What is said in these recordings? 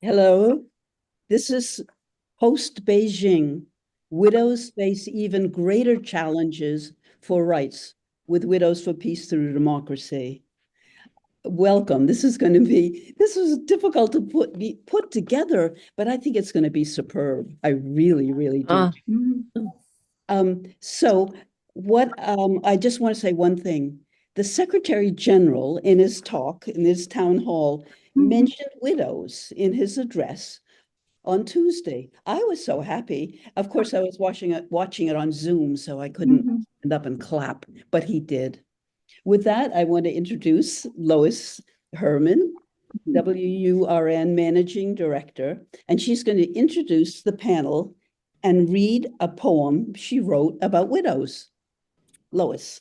Hello, this is post Beijing. Widows face even greater challenges for rights with Widows for Peace Through Democracy. Welcome. This is difficult to put together, but I think it's going to be superb. I really, really do. So I just want to say one thing. The Secretary General in his talk, in his town hall, mentioned widows in his address on Tuesday. I was so happy. Of course, I was watching it on Zoom, so I couldn't stand up and clap, but he did. With that, I want to introduce Lois Herman, WURN Managing Director, and she's going to introduce the panel and read a poem she wrote about widows. Lois.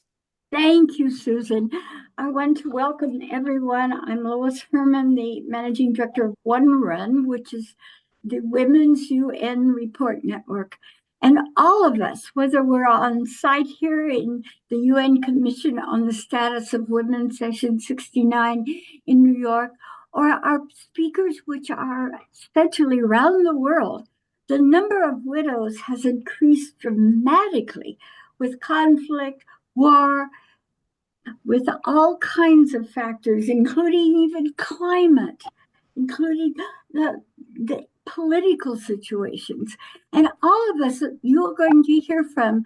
Thank you, Susan. I want to welcome everyone. I'm Lois Herman, the Managing Director of WUNRN, which is the Women's UN Report Network. And all of us, whether we're on site here in the UN Commission on the Status of Women, Session 69 in New York, or our speakers, which are essentially around the world, the number of widows has increased dramatically with conflict, war, with all kinds of factors, including even climate, including the political situations. And all of us you're going to hear from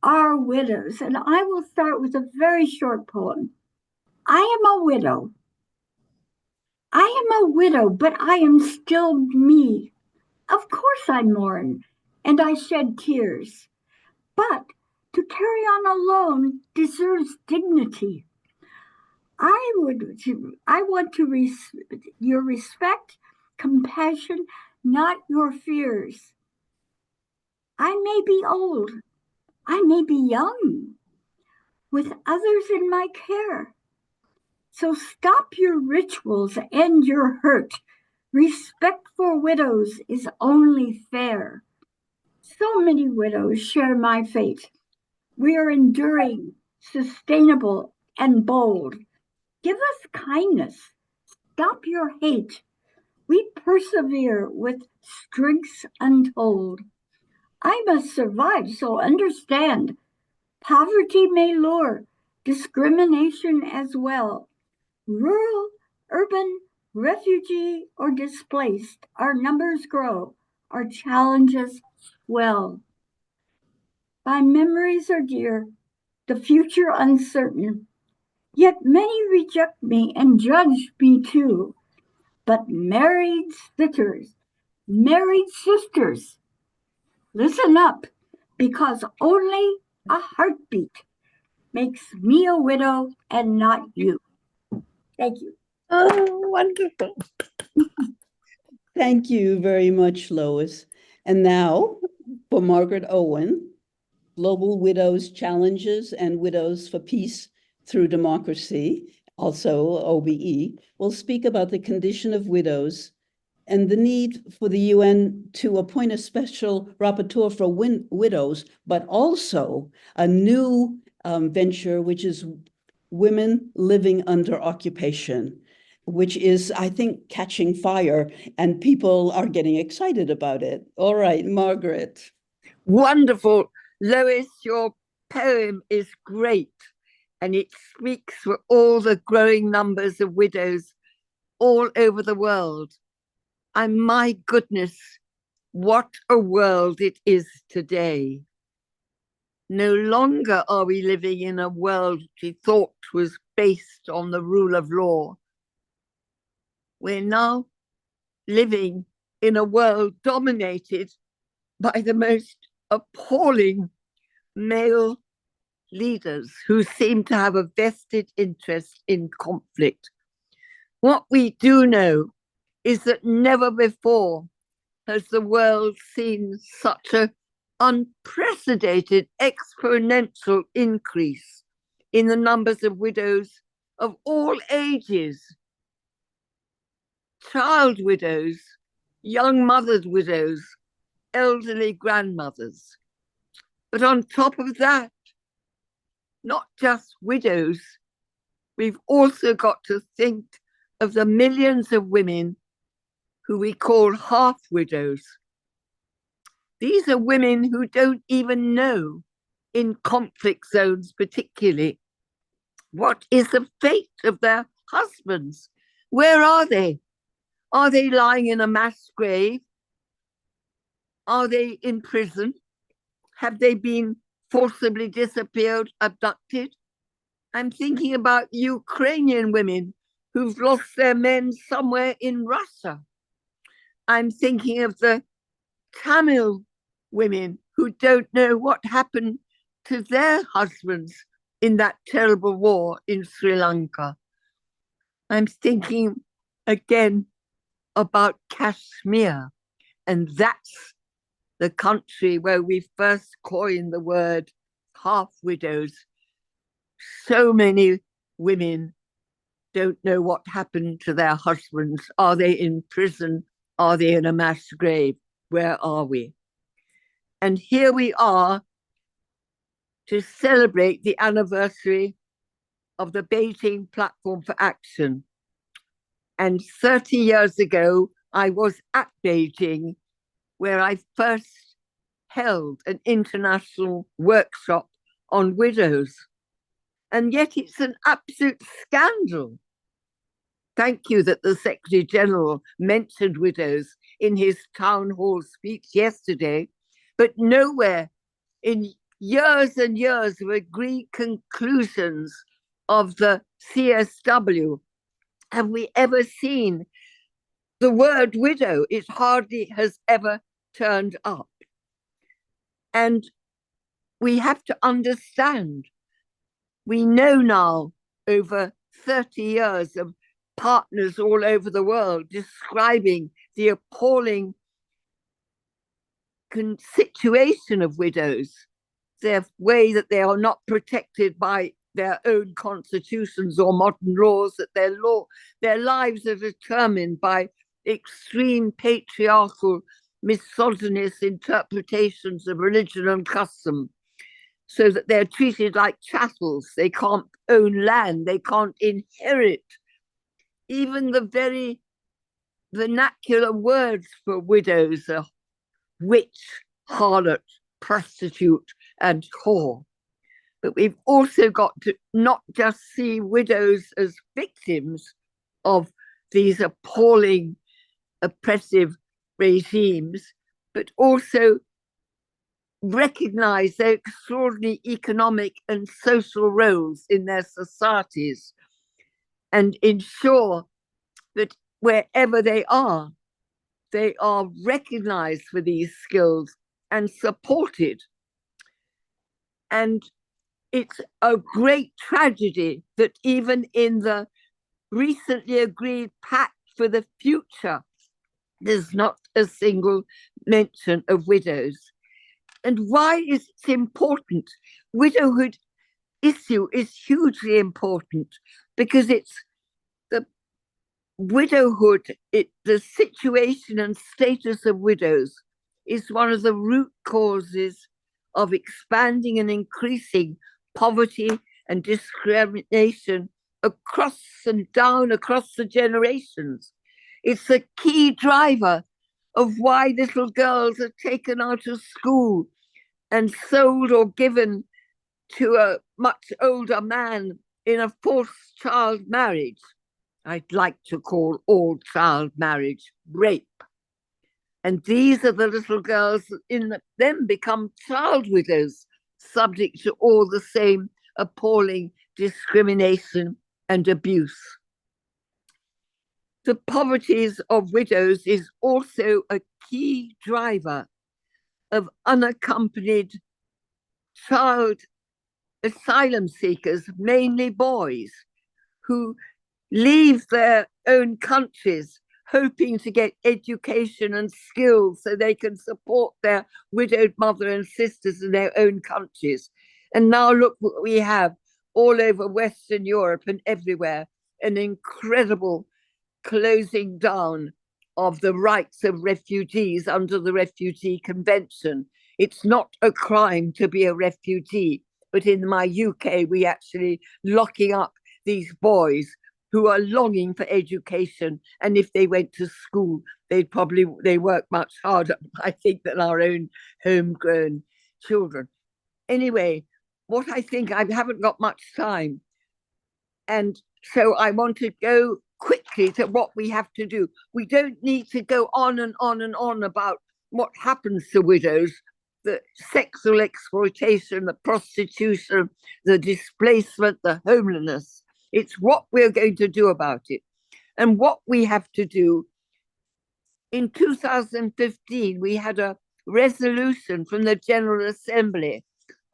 are widows. And I will start with a very short poem. I am a widow. I am a widow, but I am still me. Of course I mourn, and I shed tears. But to carry on alone deserves dignity. I want your respect, compassion, not your fears. I may be old, I may be young, with others in my care. So stop your rituals and your hurt. Respect for widows is only fair. So many widows share my fate. We are enduring, sustainable, and bold. Give us kindness. Stop your hate. We persevere with strengths untold. I must survive, so understand. Poverty may lure, discrimination as well. Rural, urban, refugee, or displaced, our numbers grow, our challenges swell. My memories are dear, the future uncertain. Yet many reject me and judge me too. But married sisters, listen up, because only a heartbeat makes me a widow and not you. Thank you. Oh, wonderful. Thank you very much, Lois. And now for Margaret Owen, Global Widows Challenges and Widows for Peace Through Democracy, also OBE, will speak about the condition of widows and the need for the UN to appoint a special rapporteur for widows, but also a new venture, which is women living under occupation, which is, I think, catching fire, and people are getting excited about it. All right, Margaret. Wonderful. Lois, your poem is great, and it speaks for all the growing numbers of widows all over the world. And my goodness, what a world it is today. No longer are we living in a world we thought was based on the rule of law. We're now living in a world dominated by the most appalling male leaders who seem to have a vested interest in conflict. What we do know is that never before has the world seen such an unprecedented exponential increase in the numbers of widows of all ages. Child widows, young mothered widows, elderly grandmothers. But on top of that, not just widows, we've also got to think of the millions of women who we call half widows. These are women who don't even know, in conflict zones particularly, what is the fate of their husbands. Where are they? Are they lying in a mass grave? Are they in prison? Have they been forcibly disappeared, abducted? I'm thinking about Ukrainian women who've lost their men somewhere in Russia. I'm thinking of the Tamil women who don't know what happened to their husbands in that terrible war in Sri Lanka. I'm thinking again about Kashmir, and that's the country where we first coined the word half widows. So many women don't know what happened to their husbands. Are they in prison? Are they in a mass grave? Where are we? And here we are to celebrate the anniversary of the Beijing Platform for Action. And 30 years ago, I was at Beijing, where I first held an international workshop on widows. And yet it's an absolute scandal. Thank you that the Secretary General mentioned widows in his town hall speech yesterday, but nowhere in years and years of agreed conclusions of the CSW have we ever seen the word widow. It hardly has ever turned up. And we have to understand, we know now over 30 years of partners all over the world describing the appalling situation of widows, their way that they are not protected by their own constitutions or modern laws, that their lives are determined by extreme patriarchal, misogynist interpretations of religion and custom, so that they're treated like chattels. They can't own land, they can't inherit. Even the very vernacular words for widows are witch, harlot, prostitute, and whore. But we've also got to not just see widows as victims of these appalling, oppressive regimes, but also recognize their extraordinary economic and social roles in their societies and ensure that wherever they are recognized for these skills and supported. And it's a great tragedy that even in the recently agreed Pact for the Future, there's not a single mention of widows. And why is it important? Widowhood issue is hugely important because it's the widowhood, the situation and status of widows is one of the root causes of expanding and increasing poverty and discrimination across the generations. It's a key driver of why little girls are taken out of school and sold or given to a much older man in a forced child marriage. I'd like to call all child marriage rape. And these are the little girls that then become child widows, subject to all the same appalling discrimination and abuse. The poverty of widows is also a key driver of unaccompanied child asylum seekers, mainly boys, who leave their own countries hoping to get education and skills so they can support their widowed mother and sisters in their own countries. And now look what we have all over Western Europe and everywhere, an incredible closing down of the rights of refugees under the Refugee Convention. It's not a crime to be a refugee, but in my UK, we actually locking up these boys who are longing for education. And if they went to school, they work much harder, I think, than our own homegrown children. Anyway, what I think, I haven't got much time. And so I want to go quickly to what we have to do. We don't need to go on and on and on about what happens to widows, the sexual exploitation, the prostitution, the displacement, the homelessness. It's what we're going to do about it. And what we have to do, in 2015, we had a resolution from the General Assembly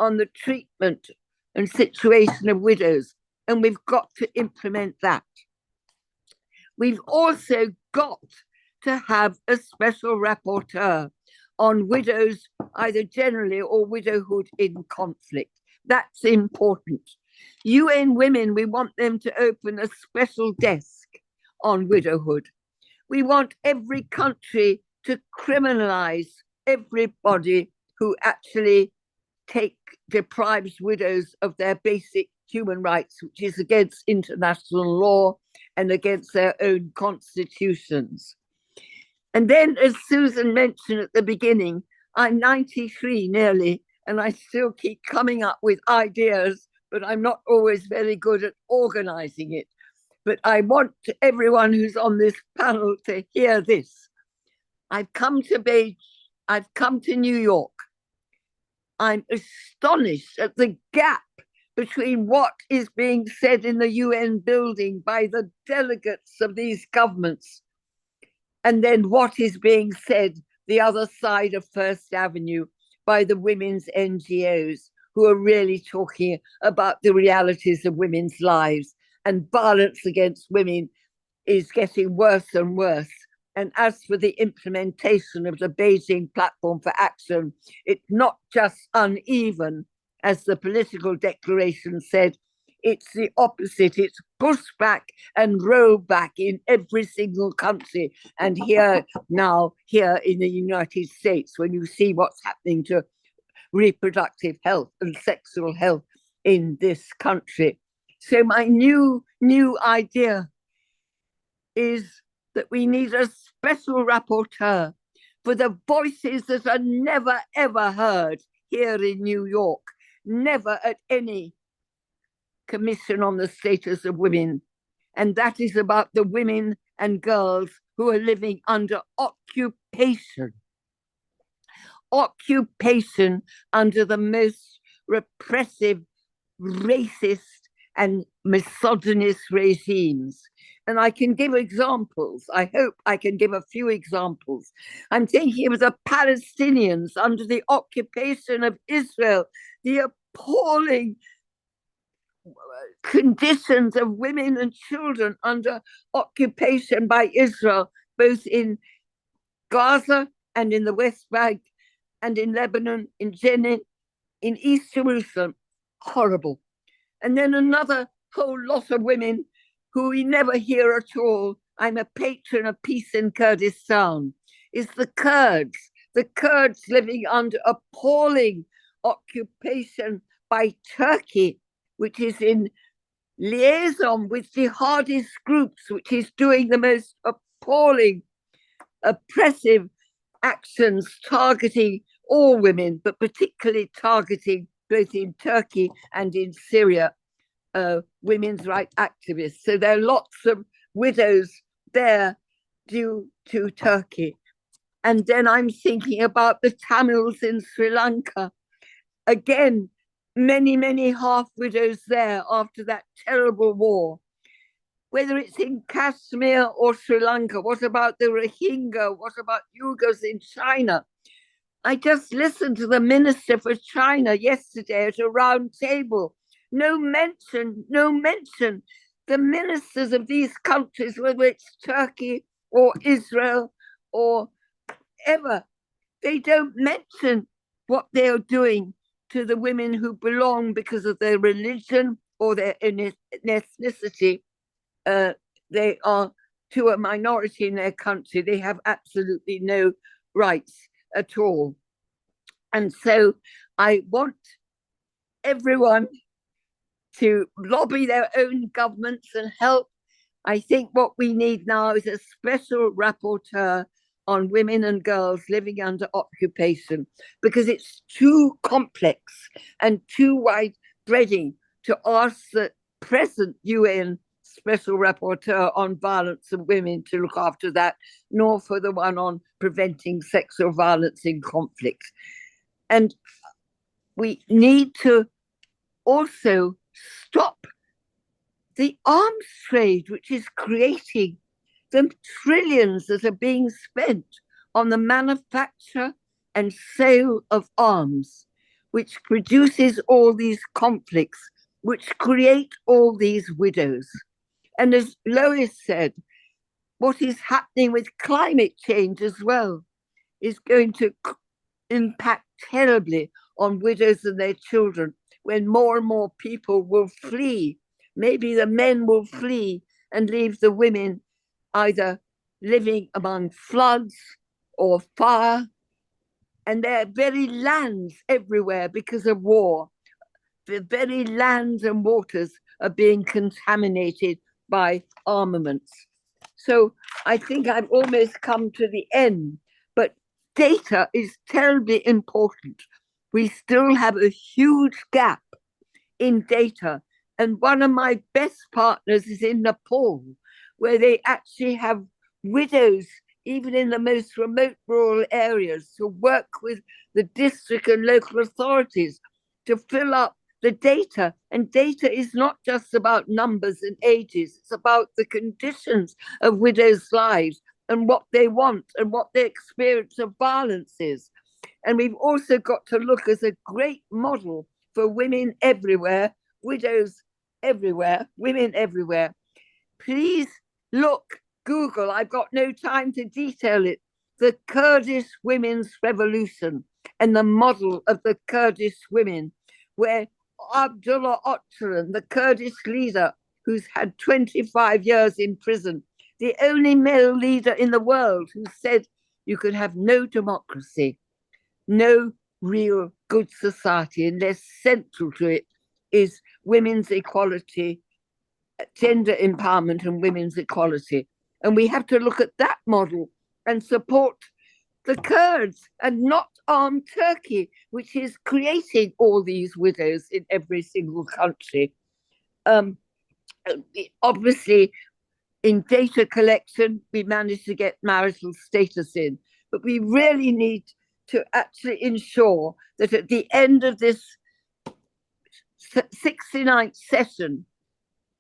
on the treatment and situation of widows, and we've got to implement that. We've also got to have a special rapporteur on widows, either generally or widowhood in conflict. That's important. UN Women, we want them to open a special desk on widowhood. We want every country to criminalize everybody who actually deprives widows of their basic human rights, which is against international law and against their own constitutions. And then, as Susan mentioned at the beginning, I'm 93 nearly, and I still keep coming up with ideas, but I'm not always very good at organizing it. But I want everyone who's on this panel to hear this. I've come to Beijing, I've come to New York. I'm astonished at the gap between what is being said in the UN building by the delegates of these governments and then what is being said the other side of First Avenue by the women's NGOs, who are really talking about the realities of women's lives. And violence against women is getting worse and worse. And as for the implementation of the Beijing Platform for Action, it's not just uneven, as the political declaration said, it's the opposite. It's pushback and rollback in every single country. And here in the United States, when you see what's happening to reproductive health and sexual health in this country. So my new idea is that we need a special rapporteur for the voices that are never, ever heard here in New York, never at any Commission on the Status of Women. And that is about the women and girls who are living under occupation. Occupation under the most repressive, racist, and misogynist regimes. And I can give examples. I hope I can give a few examples. I'm thinking of the Palestinians under the occupation of Israel, the appalling conditions of women and children under occupation by Israel, both in Gaza and in the West Bank and in Lebanon, in Jenin, in East Jerusalem. Horrible. And then another whole lot of women who we never hear at all. I'm a patron of peace in Kurdistan. Is the Kurds living under appalling occupation by Turkey, which is in liaison with jihadist groups, which is doing the most appalling, oppressive actions targeting all women, but particularly targeting both in Turkey and in Syria, women's rights activists. So there are lots of widows there due to Turkey. And then I'm thinking about the Tamils in Sri Lanka. Again, many, many half widows there after that terrible war. Whether it's in Kashmir or Sri Lanka, what about the Rohingya? What about Uyghurs in China? I just listened to the Minister for China yesterday at a round table. No mention. The ministers of these countries, whether it's Turkey or Israel or ever, they don't mention what they are doing to the women who belong because of their religion or their ethnicity. They are to a minority in their country. They have absolutely no rights at all. And so I want everyone to lobby their own governments and help I think what we need now is a special rapporteur on women and girls living under occupation, because it's too complex and too wide-spreading to ask the present UN Special Rapporteur on Violence and Women to look after that, nor for the one on preventing sexual violence in conflict. And we need to also stop the arms trade, which is creating the trillions that are being spent on the manufacture and sale of arms, which produces all these conflicts, which create all these widows. And as Lois said, what is happening with climate change as well is going to impact terribly on widows and their children, when more and more people will flee. Maybe the men will flee and leave the women either living among floods or fire, and their very lands everywhere because of war. The very lands and waters are being contaminated by armaments. So I think I've almost come to the end, but data is terribly important. We still have a huge gap in data. And one of my best partners is in Nepal, where they actually have widows, even in the most remote rural areas, to work with the district and local authorities to fill up the data. And data is not just about numbers and ages, it's about the conditions of widows' lives and what they want and what their experience of violence is. And we've also got to look as a great model for women everywhere, widows everywhere, women everywhere. Please look, Google, I've got no time to detail it, the Kurdish women's revolution and the model of the Kurdish women, where Abdullah Öcalan, the Kurdish leader who's had 25 years in prison, the only male leader in the world who said you could have no democracy, no real good society, unless central to it is women's equality, gender empowerment and women's equality. And we have to look at that model and support the Kurds and not arm Turkey, which is creating all these widows in every single country. Obviously, in data collection, we managed to get marital status in, but we really need to actually ensure that at the end of this 69th session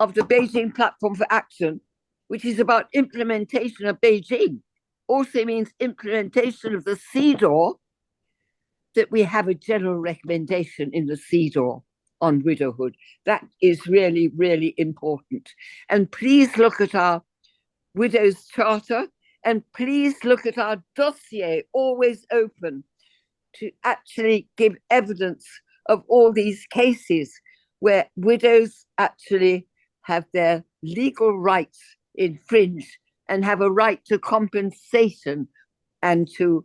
of the Beijing Platform for Action, which is about implementation of Beijing, also means implementation of the CEDAW, that we have a general recommendation in the CEDAW on widowhood. That is really, really important. And please look at our Widows Charter, and please look at our dossier, always open, to actually give evidence of all these cases where widows actually have their legal rights infringed and have a right to compensation and to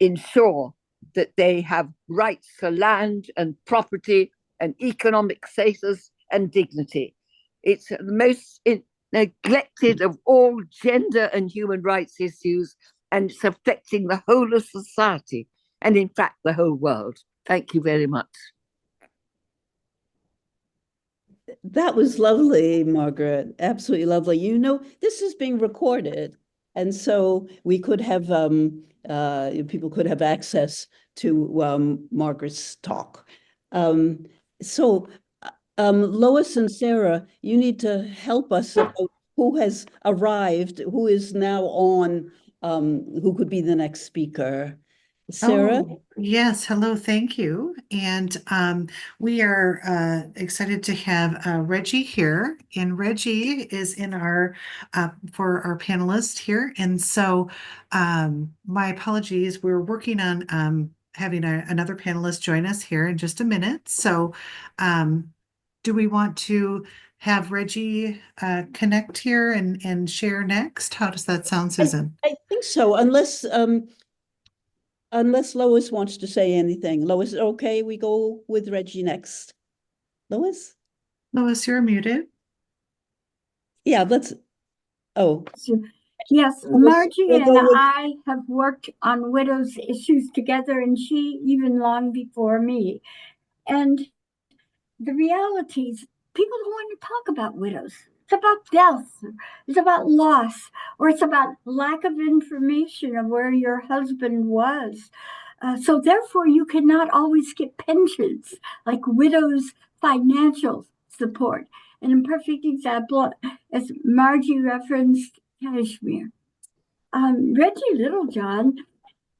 ensure that they have rights to land and property and economic status and dignity. It's the most neglected of all gender and human rights issues, and it's affecting the whole of society and in fact the whole world. Thank you very much. That was lovely, Margaret. Absolutely lovely. You know, this is being recorded, and so we could have people could have access to Margaret's talk. Lois and Sarah, you need to help us about who has arrived, who is now on, who could be the next speaker. Sarah? Oh, yes. Hello. Thank you. And we are excited to have Reggie here. And Reggie is in our for our panelist here. And so my apologies. We're working on having another panelist join us here in just a minute. So do we want to have Reggie connect here and share next? How does that sound, Susan? I think so, unless Lois wants to say anything. Lois, okay, we go with Reggie next. Lois? Lois, you're muted. Yeah, let's, oh, So, yes, We'll- Margie we'll and go with- I have worked on widows issues together, and she even long before me. And the reality is, people don't want to talk about widows. It's about death, it's about loss, or it's about lack of information of where your husband was. So therefore, you cannot always get pensions like widows' financial support. And a perfect example, as Margie referenced, Kashmir. Reggie Littlejohn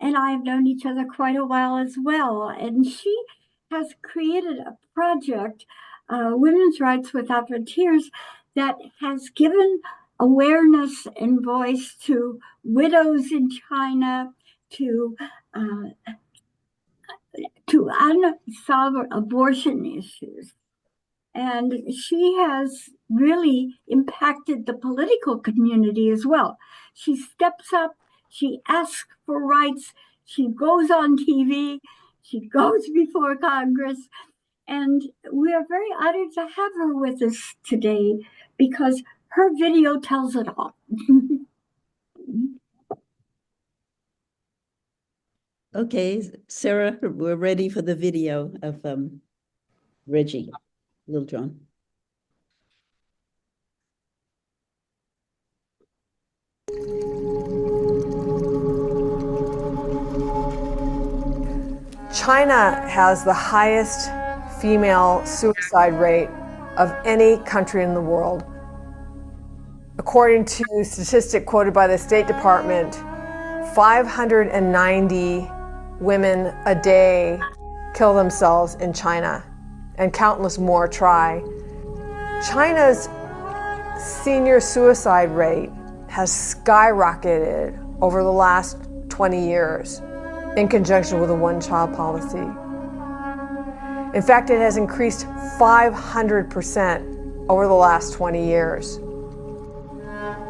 and I have known each other quite a while as well, and she has created a project, Women's Rights Without Frontiers, that has given awareness and voice to widows in China, to unsolved abortion issues. And she has really impacted the political community as well. She steps up, she asks for rights, she goes on TV, she goes before Congress, and we are very honored to have her with us today because her video tells it all. okay, Sarah, we're ready for the video of Reggie Littlejohn. China has the highest female suicide rate of any country in the world. According to a statistic quoted by the State Department, 590 women a day kill themselves in China, and countless more try. China's senior suicide rate has skyrocketed over the last 20 years in conjunction with a one-child policy. In fact, it has increased 500% over the last 20 years.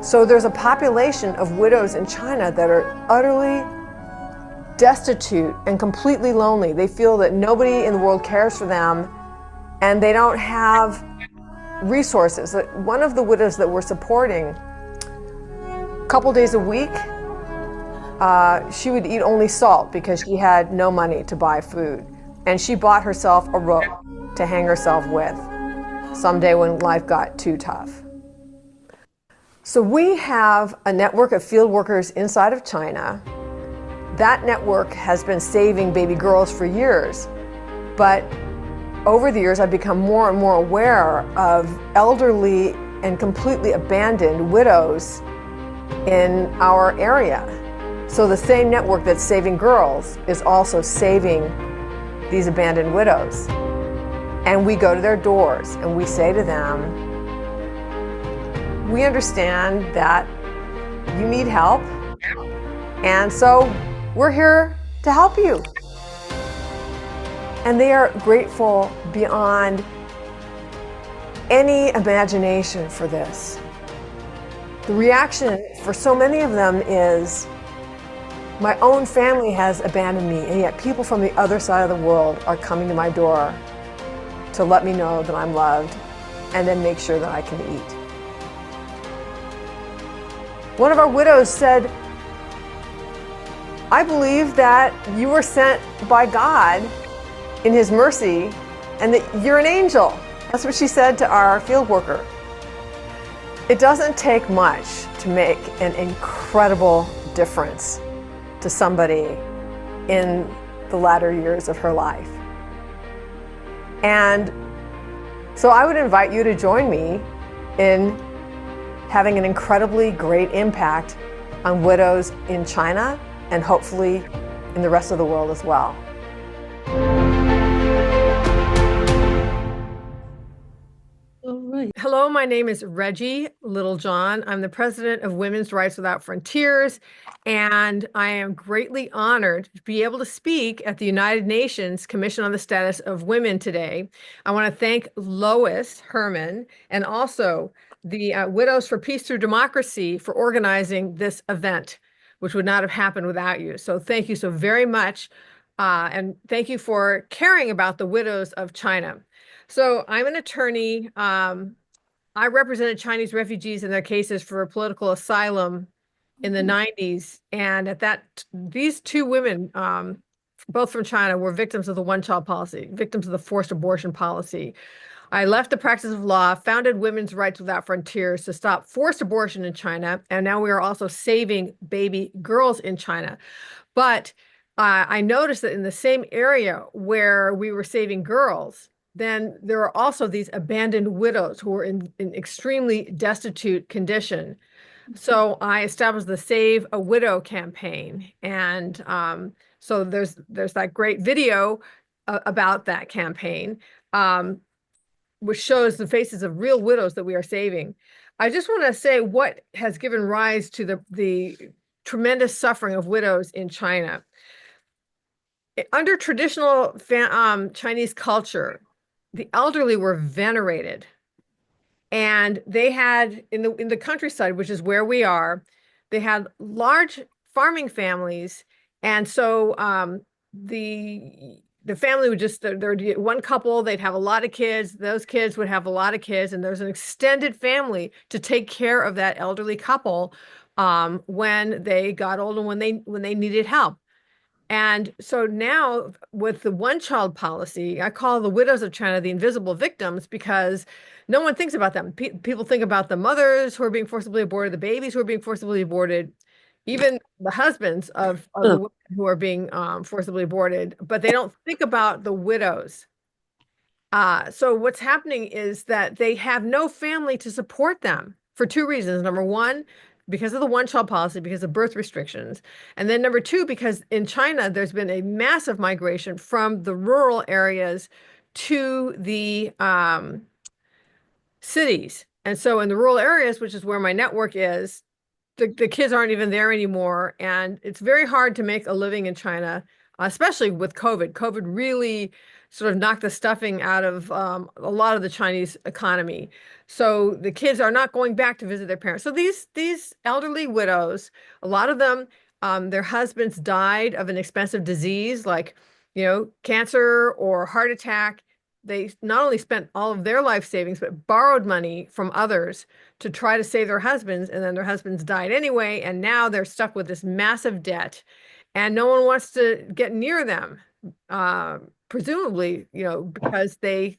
So there's a population of widows in China that are utterly destitute and completely lonely. They feel that nobody in the world cares for them, and they don't have resources. One of the widows that we're supporting, a couple days a week, she would eat only salt because she had no money to buy food. And she bought herself a rope to hang herself with someday when life got too tough. So we have a network of field workers inside of China. That network has been saving baby girls for years. But over the years, I've become more and more aware of elderly and completely abandoned widows in our area. So the same network that's saving girls is also saving these abandoned widows. And we go to their doors and we say to them, we understand that you need help, and so we're here to help you. And they are grateful beyond any imagination for this. The reaction for so many of them is, my own family has abandoned me, and yet people from the other side of the world are coming to my door to let me know that I'm loved and then make sure that I can eat. One of our widows said, I believe that you were sent by God in His mercy and that you're an angel. That's what she said to our field worker. It doesn't take much to make an incredible difference to somebody in the latter years of her life. And so I would invite you to join me in having an incredibly great impact on widows in China and hopefully in the rest of the world as well. All right. Hello, my name is Reggie Littlejohn. I'm the president of Women's Rights Without Frontiers, and I am greatly honored to be able to speak at the United Nations Commission on the Status of Women today. I want to thank Lois, Herman, and also the Widows for Peace Through Democracy for organizing this event, which would not have happened without you. So thank you so very much, and thank you for caring about the widows of China. So I'm an attorney I represented Chinese refugees in their cases for political asylum in the 90s. And at that, these two women, both from China, were victims of the one-child policy, victims of the forced abortion policy. I left the practice of law, founded Women's Rights Without Frontiers to stop forced abortion in China. And now we are also saving baby girls in China. But I noticed that in the same area where we were saving girls, then there are also these abandoned widows who are in extremely destitute condition. So I established the Save a Widow campaign. And so there's that great video about that campaign, which shows the faces of real widows that we are saving. I just want to say what has given rise to the tremendous suffering of widows in China. Under traditional Chinese culture, the elderly were venerated. And they had in the countryside, which is where we are, they had large farming families. And so the family would just, there'd be one couple, they'd have a lot of kids, those kids would have a lot of kids, and there's an extended family to take care of that elderly couple when they got old and when they needed help. And so now with the one-child policy, I call the widows of China the invisible victims because no one thinks about them. People think about the mothers who are being forcibly aborted, the babies who are being forcibly aborted, even the husbands of the women who are being forcibly aborted, but they don't think about the widows. So what's happening is that they have no family to support them for two reasons. Number one, because of the one-child policy, because of birth restrictions. And then number two, because in China, there's been a massive migration from the rural areas to the cities. And so in the rural areas, which is where my network is, the kids aren't even there anymore. And it's very hard to make a living in China, especially with COVID. COVID really sort of knocked the stuffing out of a lot of the Chinese economy. So the kids are not going back to visit their parents. So these elderly widows, a lot of them, their husbands died of an expensive disease like, cancer or heart attack. They not only spent all of their life savings, but borrowed money from others to try to save their husbands. And then their husbands died anyway. And now they're stuck with this massive debt and no one wants to get near them. Presumably, because they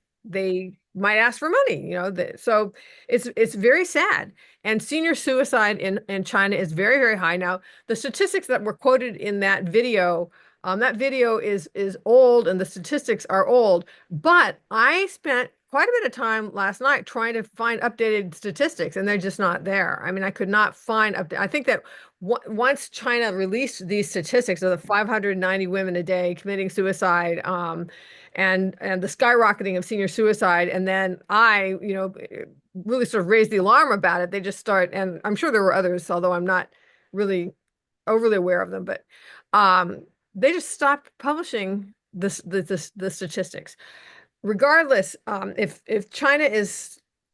might ask for money, so it's very sad. And senior suicide in China is very, very high. Now, the statistics that were quoted in that video is old and the statistics are old, but I spent quite a bit of time last night trying to find updated statistics and they're just not there. I mean, I could not find I think that once China released these statistics of the 590 women a day committing suicide, and the skyrocketing of senior suicide, and then I, really sort of raised the alarm about it. They just start, and I'm sure there were others, although I'm not really overly aware of them, but they just stopped publishing the statistics. Regardless, if China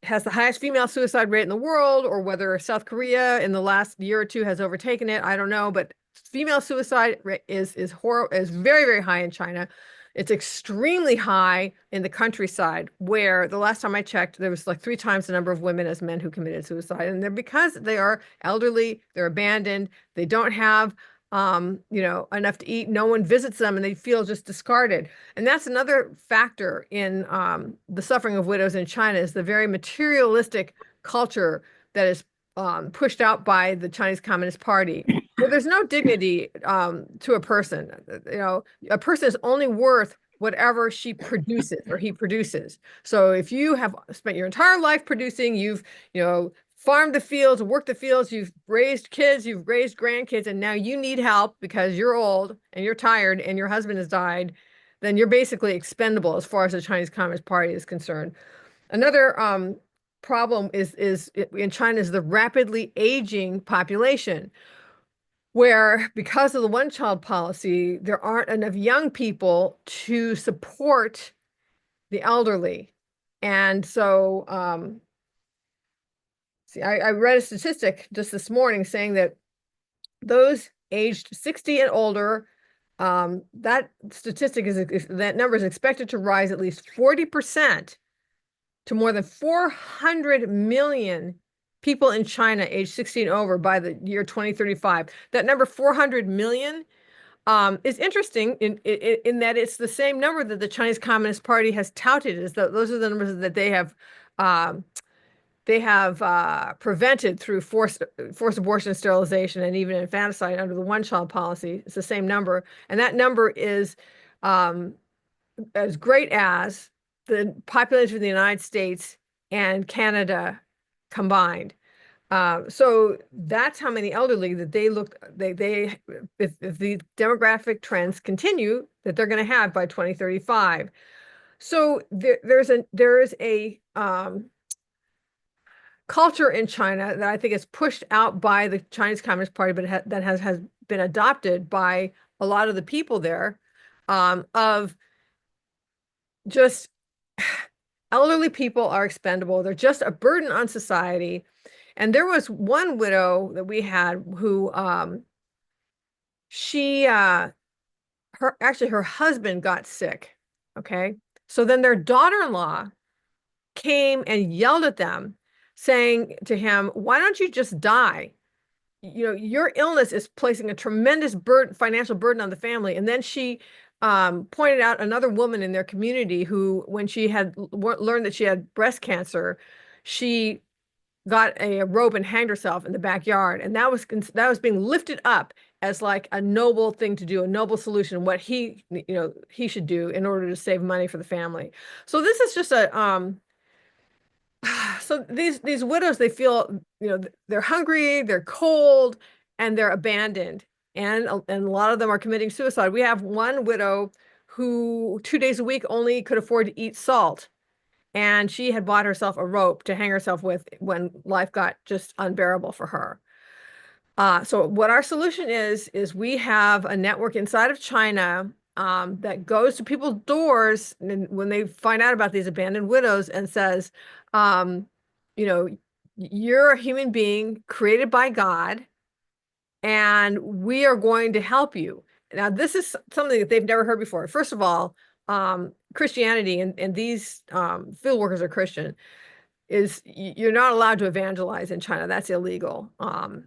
has the highest female suicide rate in the world, or whether South Korea in the last year or two has overtaken it, I don't know. But female suicide rate is very, very high in China. It's extremely high in the countryside, where the last time I checked, there was like 3 times the number of women as men who committed suicide. And they're because they are elderly, they're abandoned, they don't have enough to eat. No one visits them and they feel just discarded. And that's another factor in the suffering of widows in China, is the very materialistic culture that is pushed out by the Chinese Communist Party, where there's no dignity to a person. A person is only worth whatever she produces or he produces. So if you have spent your entire life producing, you've, farmed the fields, worked the fields, you've raised kids, you've raised grandkids, and now you need help because you're old and you're tired and your husband has died, then you're basically expendable as far as the Chinese Communist Party is concerned. Another problem is in China is the rapidly aging population, where because of the one-child policy, there aren't enough young people to support the elderly. And so I read a statistic just this morning saying that those aged 60 and older, that number is expected to rise at least 40% to more than 400 million people in China age 16 over by the year 2035. That number 400 million is interesting in that it's the same number that the Chinese Communist Party has touted as those are the numbers that they have prevented through forced abortion, sterilization, and even infanticide under the one-child policy. It's the same number, and that number is as great as the population of the United States and Canada combined. So that's how many elderly that if the demographic trends continue, that they're going to have by 2035. So there is a culture in China that I think is pushed out by the Chinese Communist Party, but that has been adopted by a lot of the people there, of just elderly people are expendable. They're just a burden on society. And there was one widow that we had who her husband got sick. Okay. So then their daughter-in-law came and yelled at them, saying to him, why don't you just die? You know, your illness is placing a tremendous financial burden on the family. And then she pointed out another woman in their community who, when she had learned that she had breast cancer, she got a rope and hanged herself in the backyard. And that was being lifted up as like a noble thing to do, a noble solution, what he should do in order to save money for the family. So this is just so these widows, they feel, they're hungry, they're cold, and they're abandoned. And a lot of them are committing suicide. We have one widow who 2 days a week only could afford to eat salt. And she had bought herself a rope to hang herself with when life got just unbearable for her. So what our solution is we have a network inside of China that goes to people's doors when they find out about these abandoned widows and says, you're a human being created by God, and we are going to help you. Now, this is something that they've never heard before. First of all, Christianity, and these field workers are Christian, is you're not allowed to evangelize in China. That's illegal. But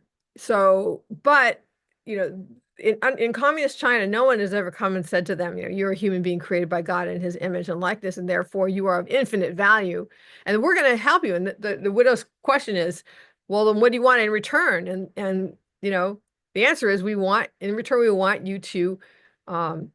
in communist China, no one has ever come and said to them, you're a human being created by God in his image and likeness, and therefore you are of infinite value, and we're going to help you. And the widow's question is, well, then what do you want in return? And the answer is, we want you to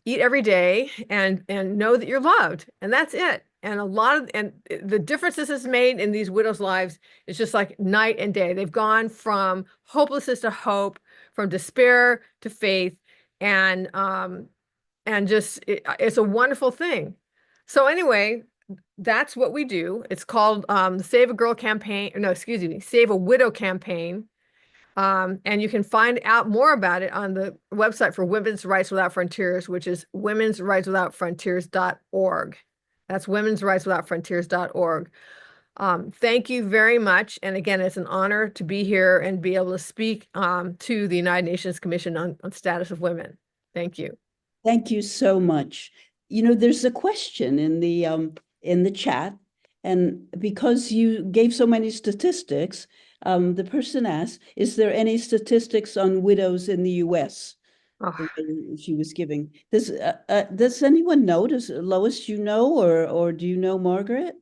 eat every day and know that you're loved, and that's it. And the difference this has made in these widows' lives is just like night and day. They've gone from hopelessness to hope, from despair to faith, and just it's a wonderful thing. So anyway, that's what we do. It's called the Save a Girl campaign. No, excuse me, Save a Widow campaign. And you can find out more about it on the website for Women's Rights Without Frontiers, which is womensrightswithoutfrontiers.org. That's womensrightswithoutfrontiers.org. Thank you very much. And again, it's an honor to be here and be able to speak to the United Nations Commission on Status of Women. Thank you. Thank you so much. There's a question in the chat, and because you gave so many statistics, the person asked, is there any statistics on widows in the U.S.? Oh. She was giving. Does anyone know? Does Lois, or do you know, Margaret?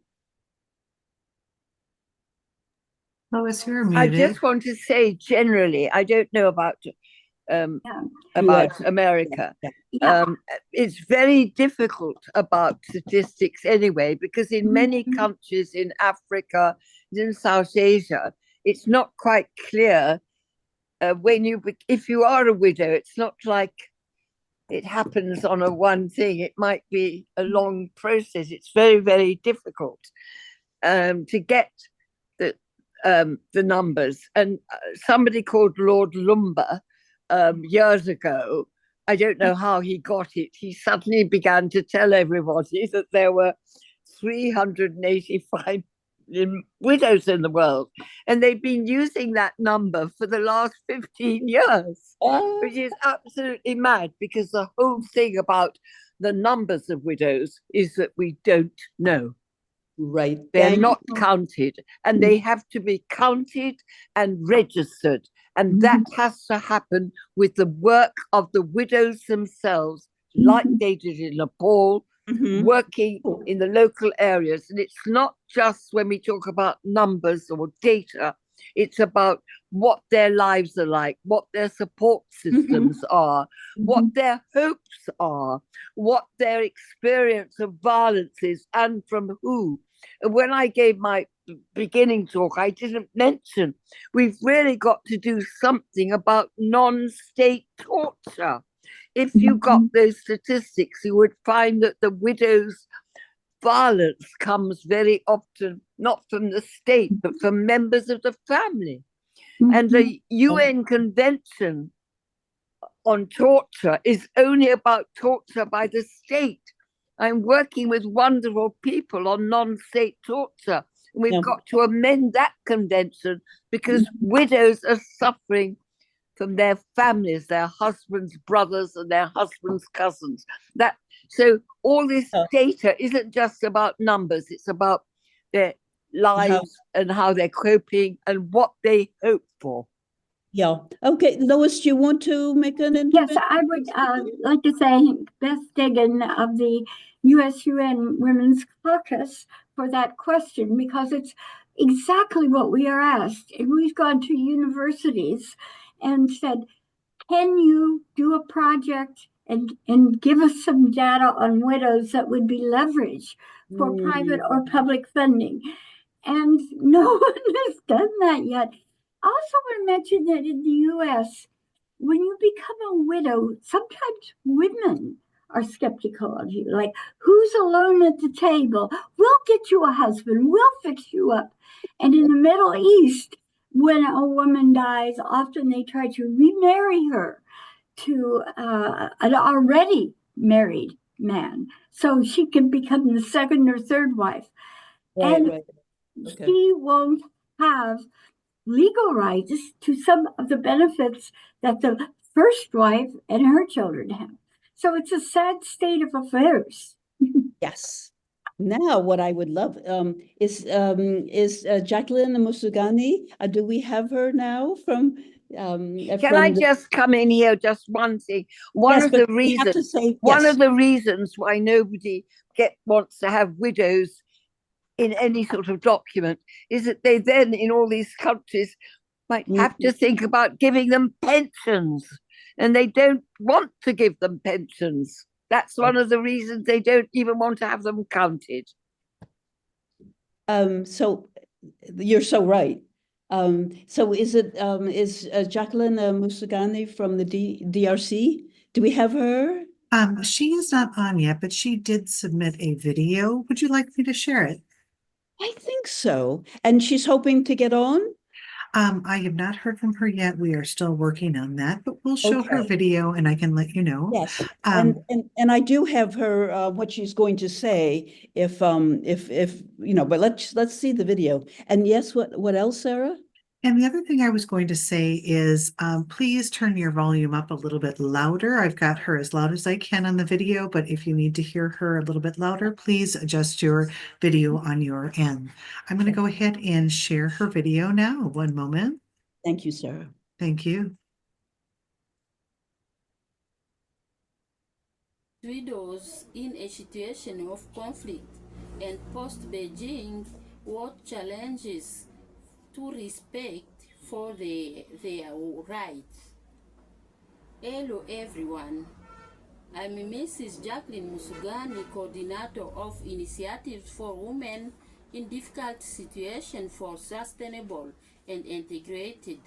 Lois, you're I muted. just want to say generally, I don't know about America. Yeah. It's very difficult about statistics anyway, because in many countries in Africa, in South Asia, it's not quite clear if you are a widow. It's not like it happens on a one thing. It might be a long process. It's very, very difficult to get the numbers. And somebody called Lord Lumber years ago, I don't know how he got it, he suddenly began to tell everybody that there were 385 widows in the world, and they've been using that number for the last 15 years, which is absolutely mad, because the whole thing about the numbers of widows is that we don't know. Right. They're Thank not you. counted, and they have to be counted and registered. And that has to happen with the work of the widows themselves, like they did in Nepal, Mhm. working in the local areas. And it's not just when we talk about numbers or data, it's about what their lives are like, what their support systems are, what their hopes are, what their experience of violence is, and from who. And when I gave my beginning talk, I didn't mention we've really got to do something about non-state torture. If you got those statistics, you would find that the widows' violence comes very often not from the state, but from members of the family. And the UN Convention on Torture is only about torture by the state. I'm working with wonderful people on non-state torture. And we've got to amend that convention because widows are suffering from their families, their husbands' brothers and their husbands' cousins. So all this data isn't just about numbers, it's about their lives and how they're coping and what they hope for. Yeah. Okay, Lois, do you want to make an intervention? Yes, I would like to thank Beth Degan of the US-UN Women's Caucus for that question, because it's exactly what we are asked. And we've gone to universities and said, can you do a project and give us some data on widows that would be leveraged for private or public funding? And no one has done that yet. I also want to mention that in the US, when you become a widow, sometimes women are skeptical of you. Like, who's alone at the table? We'll get you a husband. We'll fix you up. And in the Middle East, when a woman dies, often they try to remarry her to an already married man, so she can become the second or third wife. Right. Okay. She won't have legal rights to some of the benefits that the first wife and her children have. So it's a sad state of affairs. Yes. Now, what I would love is Jacqueline Musugani. Do we have her now from? Can I just come in here? Just one thing. One of the reasons why nobody wants to have widows in any sort of document is that they then, in all these countries, might have to think about giving them pensions, and they don't want to give them pensions. That's one of the reasons they don't even want to have them counted. So you're so right. So is Jacqueline Musugani from the DRC? Do we have her? She is not on yet, but she did submit a video. Would you like me to share it? I think so. And she's hoping to get on? I have not heard from her yet. We are still working on that, but we'll show her video and I can let you know. Yes. And I do have her what she's going to say if you know, but let's see the video. And yes, what else, Sarah? And the other thing I was going to say is please turn your volume up a little bit louder. I've got her as loud as I can on the video, but if you need to hear her a little bit louder, please adjust your video on your end. I'm going to go ahead and share her video now. One moment. Thank you, Sarah. Thank you. Widows in a situation of conflict and post-Beijing, what challenges to respect for their rights. Hello everyone, I'm Mrs. Jacqueline Musugani, coordinator of Initiatives for Women in Difficult Situations for Sustainable and Integrated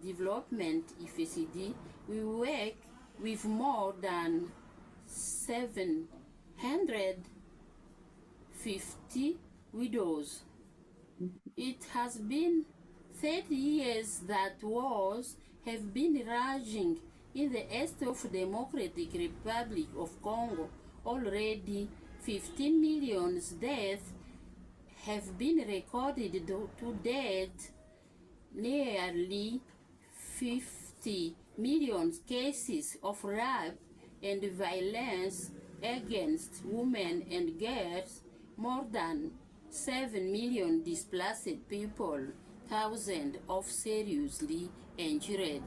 Development, IFBPW. We work with more than 750 widows. It has been 30 years that wars have been raging in the east of Democratic Republic of Congo. Already 15 million deaths have been recorded to date. Nearly 50 million cases of rape and violence against women and girls, more than 7 million displaced people, thousands of seriously injured.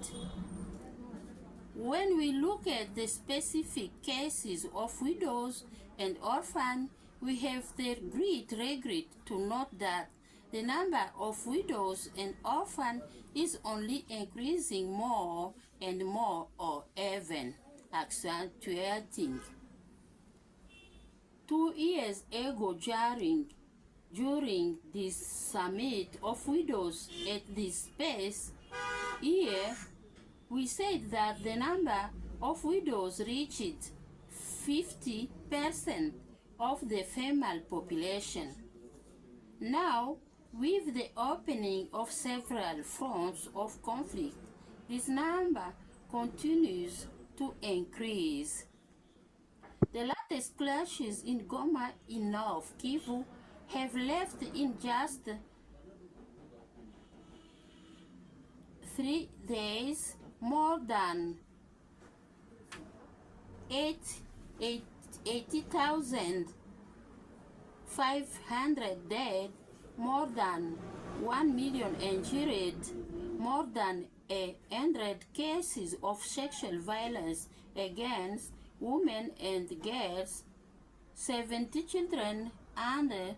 When we look at the specific cases of widows and orphans, we have the great regret to note that the number of widows and orphans is only increasing more and more, or even accentuating. 2 years ago, during this summit of widows at this space here, we said that the number of widows reached 50% of the female population. Now, with the opening of several fronts of conflict, this number continues to increase. The latest clashes in Goma in North Kivu have left in just 3 days more than 80,500 dead, more than 1 million injured, more than 100 cases of sexual violence against women and girls, 70 children under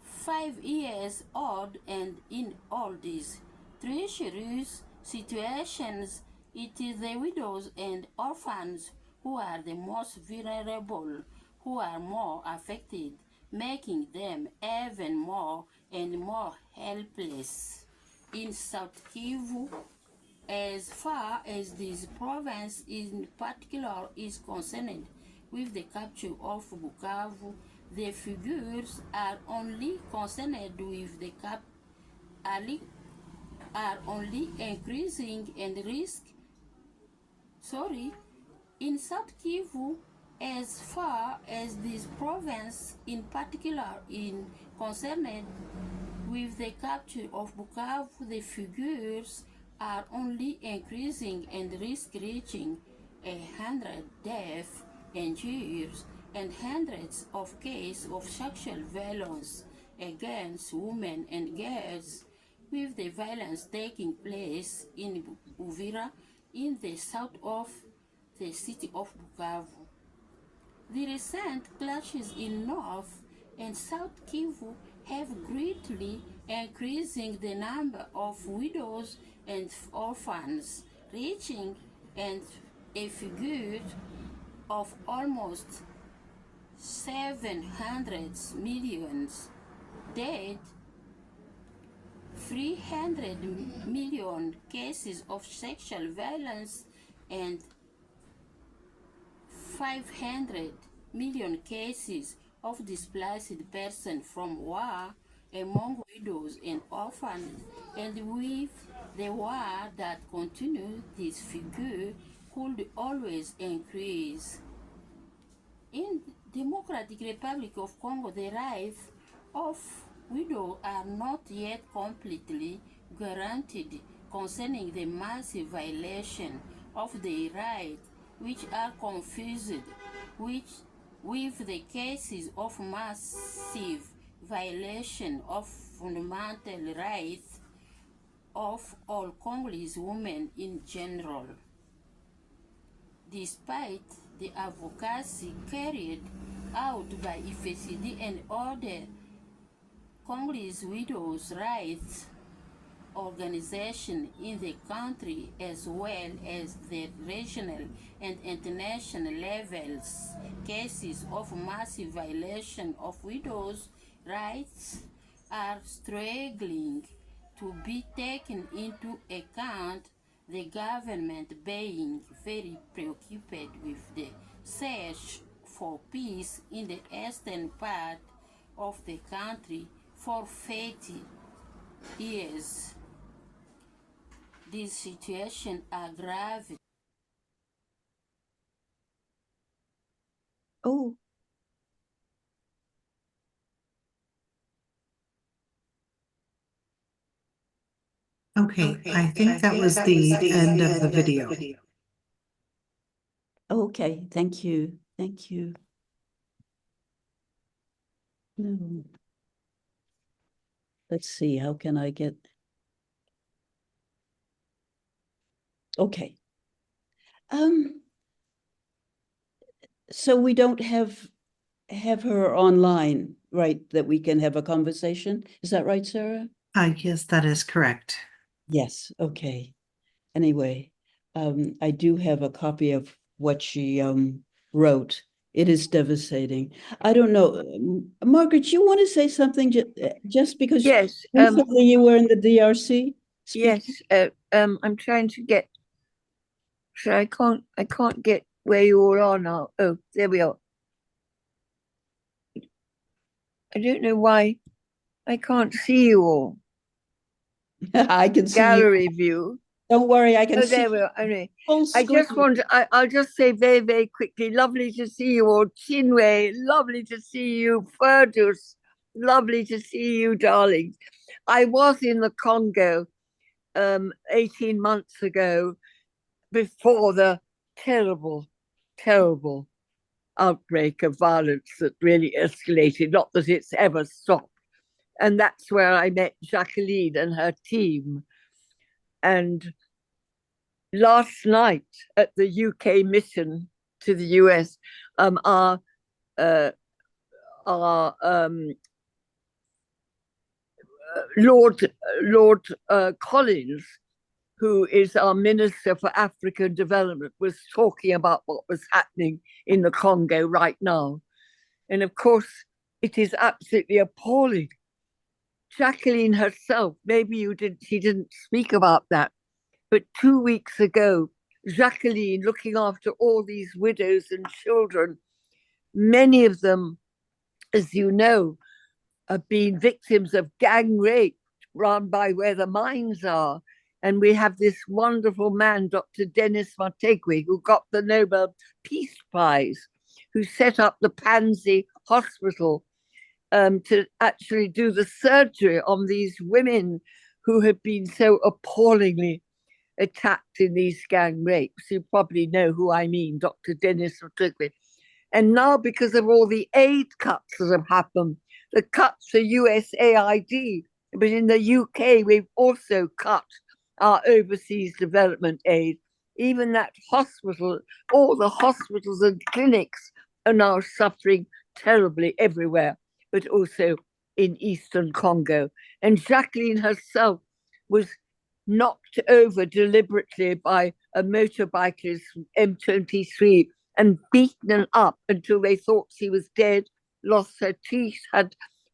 5 years old, and in all these treacherous situations, it is the widows and orphans who are the most vulnerable, who are more affected, making them even more and more helpless. In South Kivu, as far as this province in particular is concerned, with the capture of Bukavu, the figures are only concerned with the are only increasing and in South Kivu, as far as this province in particular is concerned with the capture of Bukavu, the figures are only increasing and reaching 100 deaths, injuries, and hundreds of cases of sexual violence against women and girls, with the violence taking place in Uvira, in the south of the city of Bukavu. The recent clashes in North and South Kivu have greatly increasing the number of widows and orphans, reaching a figure of almost 700 million dead, 300 million cases of sexual violence, and 500 million cases of displaced persons from war among widows and orphans, and with the war that continues, this figure could always increase. In Democratic Republic of Congo, the rights of widows are not yet completely guaranteed concerning the massive violation of their rights, which are confused with the cases of massive violation of fundamental rights of all Congolese women in general. Despite the advocacy carried out by IFBPW and other Congolese widows' rights organizations in the country, as well as the regional and international levels, cases of massive violation of widows' rights are struggling to be taken into account. The government being very preoccupied with the search for peace in the eastern part of the country for 30 years. This situation aggravated. Oh, Okay, I think that was the end of the video. okay. Thank you. Thank you. No. let's see, how can I get? Okay. So we don't have her online, right? That we can have a conversation. Is that right, Sarah? Yes, that is correct. Yes. Okay. Anyway, I do have a copy of what she wrote. It is devastating. I don't know, Margaret, you want to say something just because Yes. recently you were in the DRC? Yes. I'm trying to get. So I can't get where you all are now. Oh, there we are. I don't know why I can't see you all. I can see you. Gallery view. Don't worry, I can see there we are. Anyway, full I just screen. want to, I'll just say very, very quickly, lovely to see you all. Chinwe, lovely to see you. Ferdous, lovely to see you, darlings. I was in the Congo 18 months ago before the terrible, terrible outbreak of violence that really escalated, not that it's ever stopped. And that's where I met Jacqueline and her team. And last night at the UK mission to the US, our Lord Collins, who is our Minister for African Development, was talking about what was happening in the Congo right now. And of course, it is absolutely appalling. Jacqueline herself, maybe she didn't speak about that, but 2 weeks ago, Jacqueline, looking after all these widows and children, many of them, as you know, have been victims of gang rape run by where the mines are. And we have this wonderful man, Dr. Denis Mukwege, who got the Nobel Peace Prize, who set up the Pansy Hospital to actually do the surgery on these women who have been so appallingly attacked in these gang rapes. You probably know who I mean, Dr. Denis Mukwege. And now, because of all the aid cuts that have happened, the cuts for USAID, but in the UK, we've also cut our overseas development aid. Even that hospital, all the hospitals and clinics are now suffering terribly everywhere, but also in Eastern Congo. And Jacqueline herself was knocked over deliberately by a motorbikers M23 and beaten up until they thought she was dead, lost her teeth,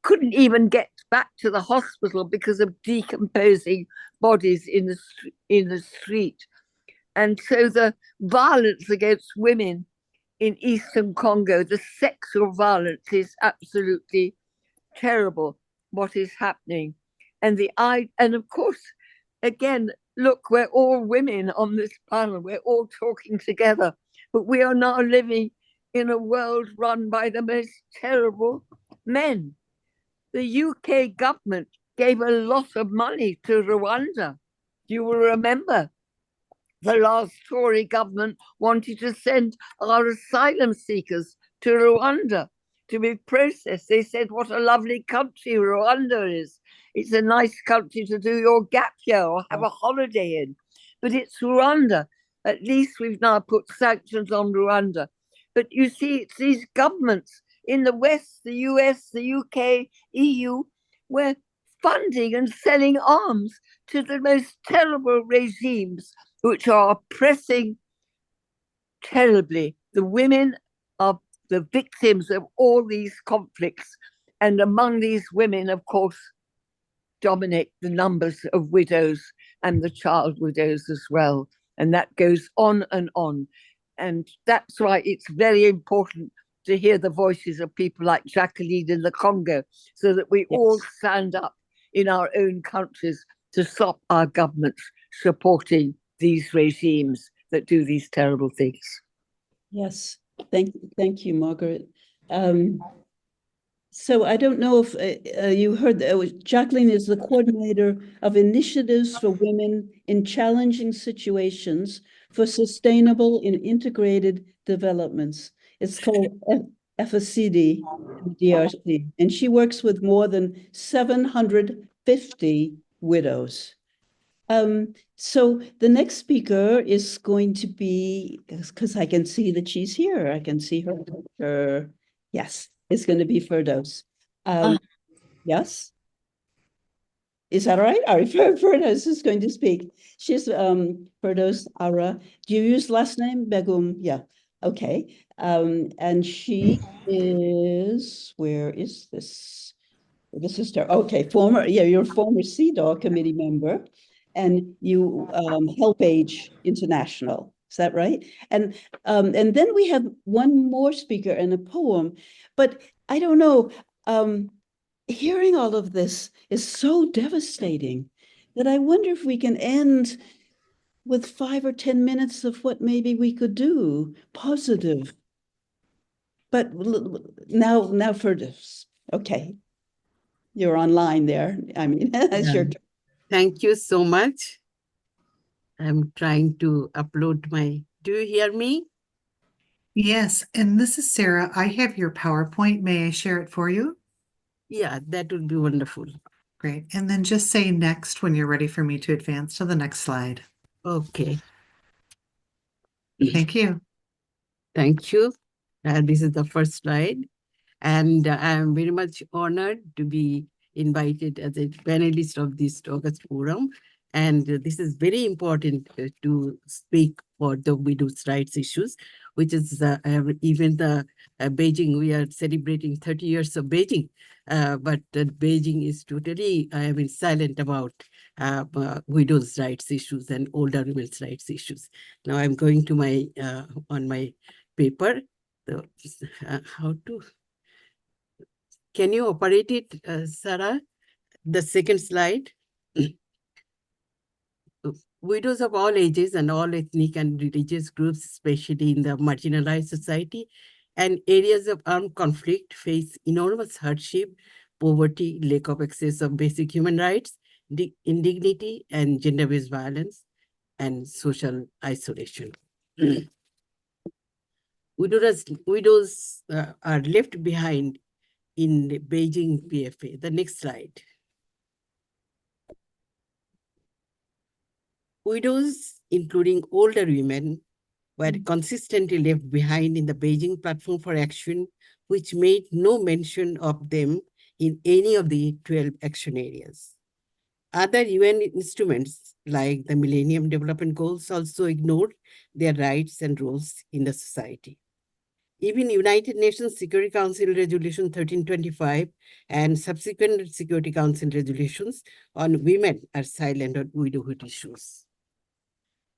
couldn't even get back to the hospital because of decomposing bodies in the street. And so the violence against women in Eastern Congo, the sexual violence is absolutely terrible, what is happening. And of course, again, look, we're all women on this panel, we're all talking together, but we are now living in a world run by the most terrible men. The UK government gave a lot of money to Rwanda. You will remember the last Tory government wanted to send our asylum seekers to Rwanda to be processed. They said, what a lovely country Rwanda is. It's a nice country to do your gap year or have a holiday in. But it's Rwanda. At least we've now put sanctions on Rwanda. But you see, it's these governments in the West, the US, the UK, EU, we're funding and selling arms to the most terrible regimes which are oppressing terribly. The women are the victims of all these conflicts. And among these women, of course, dominate the numbers of widows and the child widows as well. And that goes on and on. And that's why it's very important to hear the voices of people like Jacqueline in the Congo, so that we all stand up in our own countries to stop our governments supporting these regimes that do these terrible things. Yes, thank you, Margaret. So I don't know if you heard that Jacqueline is the coordinator of initiatives for women in challenging situations for sustainable and integrated developments. It's called FCD, DRC, and she works with more than 700 50 widows. So the next speaker is going to be, because I can see that she's here. I can see her. Yes, it's going to be Ferdous. Yes. Is that all right? All right, Ferdous is going to speak. She's Ferdous Ara. Do you use last name? Begum, yeah. Okay. And she is, where is this? The sister, okay, you're a former CEDAW committee member, and you HelpAge International. Is that right? And then we have one more speaker and a poem, but I don't know. Hearing all of this is so devastating that I wonder if we can end with 5 or 10 minutes of what maybe we could do, positive. But now for this, okay. You're online there. I mean, that's your turn. Thank you so much. I'm trying to upload my, do you hear me? Yes, and this is Sarah. I have your PowerPoint. May I share it for you? Yeah, that would be wonderful. Great. And then just say next when you're ready for me to advance to the next slide. Okay. Thank you. Thank you. This is the first slide. And I'm very much honored to be invited as a panelist of this August forum. And this is very important to speak for the widows' rights issues, which is even the Beijing, we are celebrating 30 years of Beijing, but Beijing is totally, silent about widows' rights issues and older women's rights issues. Now I'm going to my, on my paper, how to, can you operate it, Sarah? The second slide. Widows of all ages and all ethnic and religious groups, especially in the marginalized society and areas of armed conflict, face enormous hardship, poverty, lack of access of basic human rights, indignity, and gender-based violence, and social isolation. Widows are left behind in the Beijing PFA. The next slide. Widows, including older women, were consistently left behind in the Beijing Platform for Action, which made no mention of them in any of the 12 action areas. Other UN instruments, like the Millennium Development Goals, also ignored their rights and roles in the society. Even United Nations Security Council Resolution 1325 and subsequent Security Council resolutions on women are silent on widowhood issues.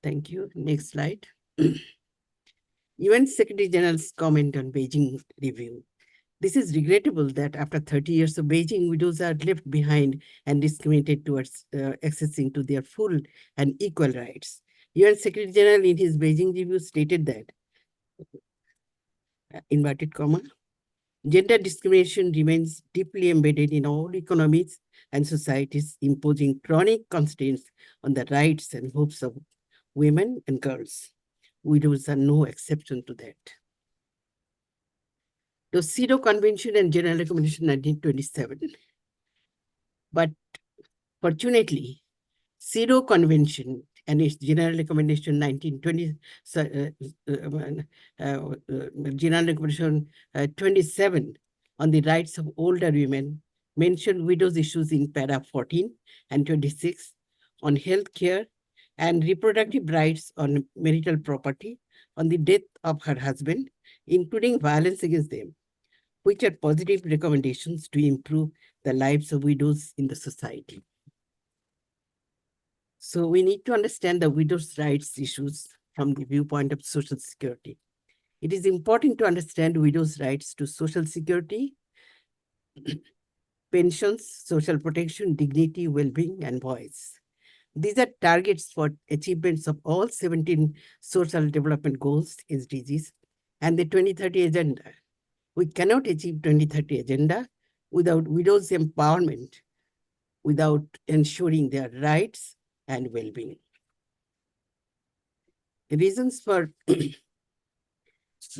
Thank you. Next slide. UN Secretary General's comment on Beijing review. This is regrettable that after 30 years of Beijing, widows are left behind and discriminated towards accessing to their full and equal rights. UN Secretary General in his Beijing review stated that, inverted comma, gender discrimination remains deeply embedded in all economies and societies, imposing chronic constraints on the rights and hopes of women and girls. Widows are no exception to that. The CEDAW Convention and General Recommendation 1927. But fortunately, CEDAW Convention and its General Recommendation 1920, General Recommendation 27 on the rights of older women mentioned widows' issues in para 14 and 26 on health care and reproductive rights on marital property on the death of her husband, including violence against them, which are positive recommendations to improve the lives of widows in the society. So we need to understand the widows' rights issues from the viewpoint of social security. It is important to understand widows' rights to social security, pensions, social protection, dignity, well-being, and voice. These are targets for achievements of all 17 social development goals, SDGs, and the 2030 agenda. We cannot achieve 2030 agenda without widows' empowerment, without ensuring their rights and well-being. The reasons for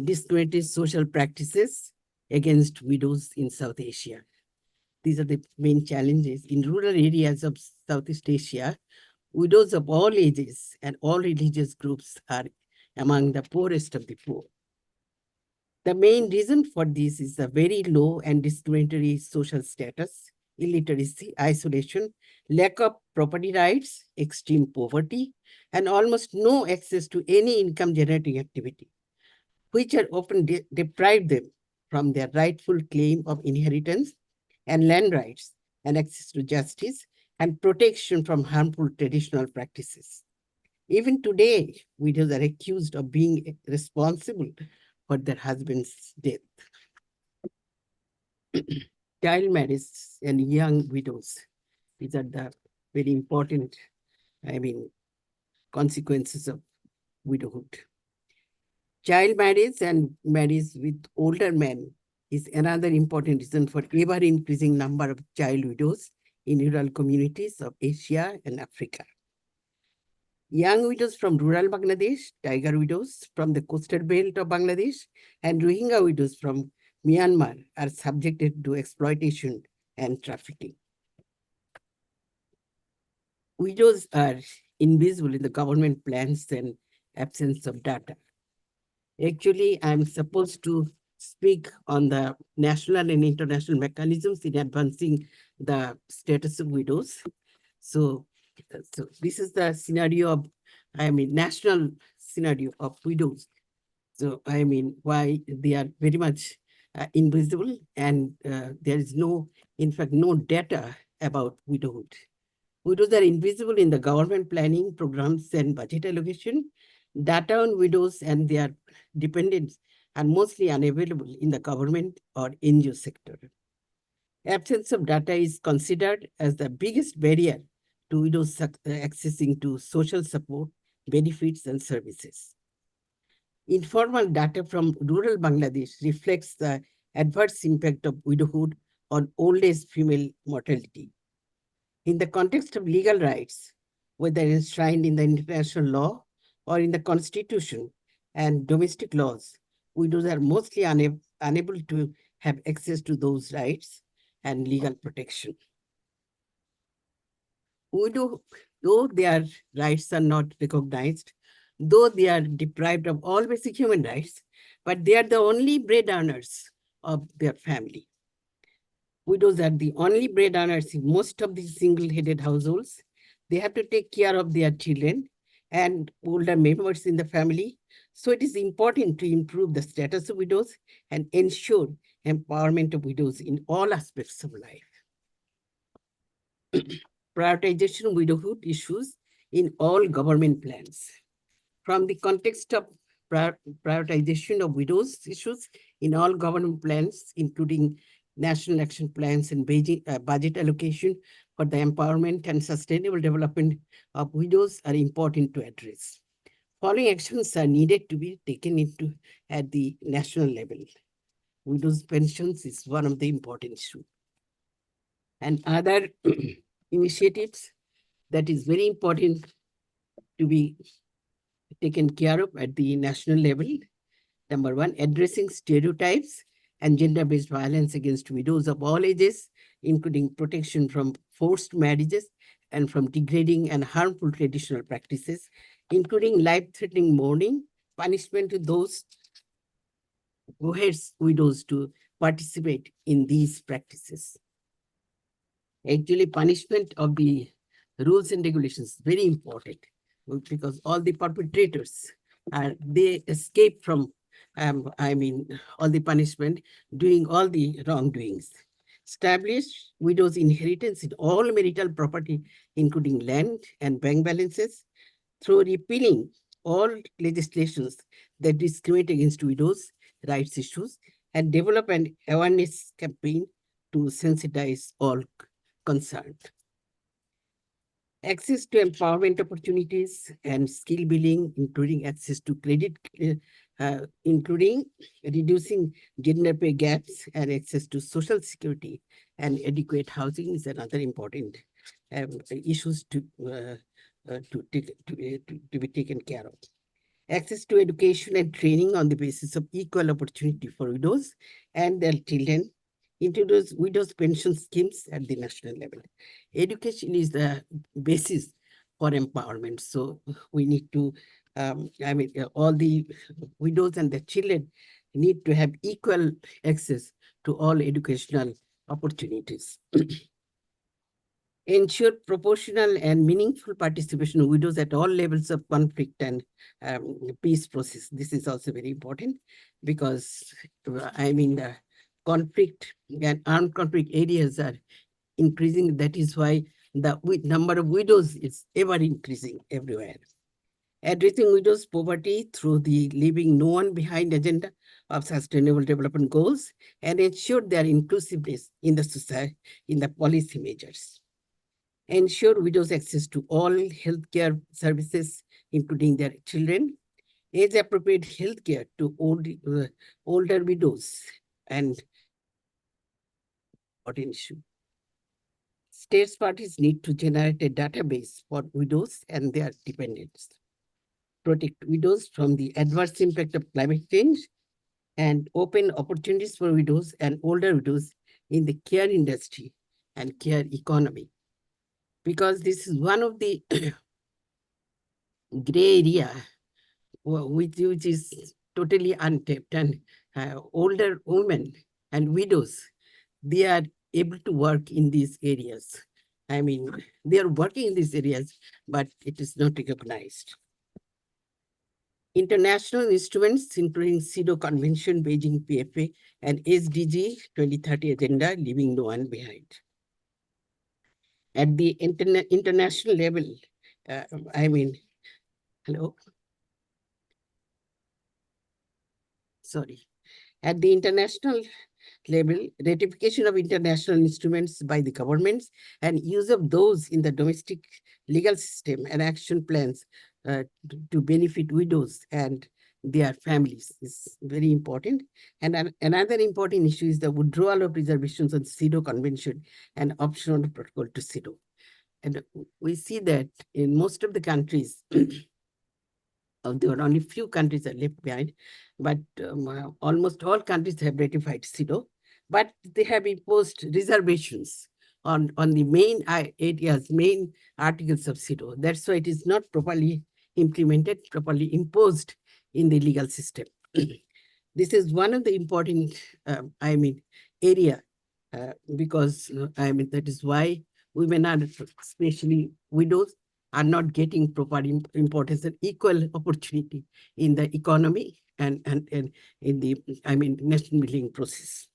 discriminatory social practices against widows in South Asia. These are the main challenges. In rural areas of Southeast Asia, widows of all ages and all religious groups are among the poorest of the poor. The main reason for this is the very low and discriminatory social status, illiteracy, isolation, lack of property rights, extreme poverty, and almost no access to any income-generating activity, which are often deprive them from their rightful claim of inheritance and land rights and access to justice and protection from harmful traditional practices. Even today, widows are accused of being responsible for their husband's death. Child marriage and young widows, these are the very important, consequences of widowhood. Child marriage and marriage with older men is another important reason for ever-increasing number of child widows in rural communities of Asia and Africa. Young widows from rural Bangladesh, tiger widows from the coastal belt of Bangladesh, and Rohingya widows from Myanmar are subjected to exploitation and trafficking. Widows are invisible in the government plans and absence of data. Actually, I'm supposed to speak on the national and international mechanisms in advancing the status of widows. So this is the scenario of, national scenario of widows. So, why they are very much invisible, and there is in fact, no data about widowhood. Widows are invisible in the government planning programs and budget allocation. Data on widows and their dependents are mostly unavailable in the government or NGO sector. Absence of data is considered as the biggest barrier to widows accessing to social support, benefits, and services. Informal data from rural Bangladesh reflects the adverse impact of widowhood on old age female mortality. In the context of legal rights, whether enshrined in the international law or in the constitution and domestic laws, widows are mostly unable to have access to those rights and legal protection. Widows, though their rights are not recognized, though they are deprived of all basic human rights, but they are the only bread earners of their family. Widows are the only bread earners in most of these single-headed households. They have to take care of their children and older members in the family. So it is important to improve the status of widows and ensure empowerment of widows in all aspects of life. Prioritization of widowhood issues in all government plans. From the context of prioritization of widows issues in all government plans, including national action plans and Beijing budget allocation for the empowerment and sustainable development of widows are important to address. Following actions are needed to be taken into at the national level. Widows' pensions is one of the important issues. And other initiatives that is very important to be taken care of at the national level. Number one, addressing stereotypes and gender-based violence against widows of all ages, including protection from forced marriages and from degrading and harmful traditional practices, including life-threatening mourning, punishment to those who hires widows to participate in these practices. Actually, punishment of the rules and regulations is very important, because all the perpetrators they escape from all the punishment doing all the wrongdoings. Establish widows' inheritance in all marital property, including land and bank balances, through repealing all legislations that discriminate against widows' rights issues, and develop an awareness campaign to sensitize all concerned. Access to empowerment opportunities and skill building, including access to credit, including reducing gender pay gaps and access to social security and adequate housing is another important issues to be taken care of. Access to education and training on the basis of equal opportunity for widows and their children, introduce widows pension schemes at the national level. Education is the basis for empowerment. So we need to, all the widows and their children need to have equal access to all educational opportunities. Ensure proportional and meaningful participation of widows at all levels of conflict and peace process. This is also very important because, the conflict and armed conflict areas are increasing. That is why the number of widows is ever increasing everywhere. Addressing widows' poverty through the leaving no one behind agenda of sustainable development goals and ensure their inclusiveness in the society, in the policy measures. Ensure widows' access to all healthcare services, including their children. Age-appropriate healthcare to older widows and important issue. States parties need to generate a database for widows and their dependents. Protect widows from the adverse impact of climate change and open opportunities for widows and older widows in the care industry and care economy. Because this is one of the gray area which is totally untapped, and older women and widows, they are able to work in these areas. They are working in these areas, but it is not recognized. International instruments, including CEDAW Convention, Beijing PFA, and SDG 2030 Agenda, leaving no one behind. At the international level, hello? Sorry. At the international level, ratification of international instruments by the governments and use of those in the domestic legal system and action plans to benefit widows and their families is very important. And another important issue is the withdrawal of reservations on CEDAW Convention and optional protocol to CEDAW. And we see that in most of the countries, there are only few countries are left behind, but almost all countries have ratified CEDAW, but they have imposed reservations on the main areas, main articles of CEDAW. That's why it is not properly implemented, properly imposed in the legal system. This is one of the important, area, because that is why women are, especially widows, are not getting proper importance and equal opportunity in the economy and in the nation building process.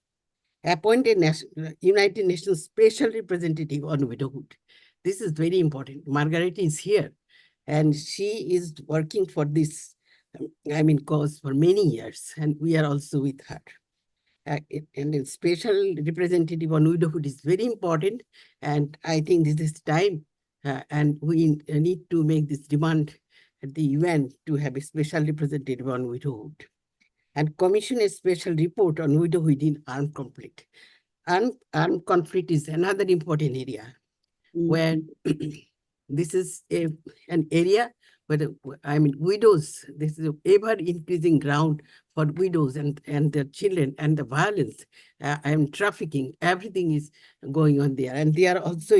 Appoint a United Nations Special Representative on Widowhood. This is very important. Margaret is here, and she is working for this cause for many years, and we are also with her. And a special representative on widowhood is very important, and I think this is time, and we need to make this demand at the UN to have a special representative on widowhood, and commission a special report on widowhood in armed conflict. Armed conflict is another important area where this is an area where widows, this is an ever increasing ground for widows and their children, and the violence and trafficking, everything is going on there. And they are also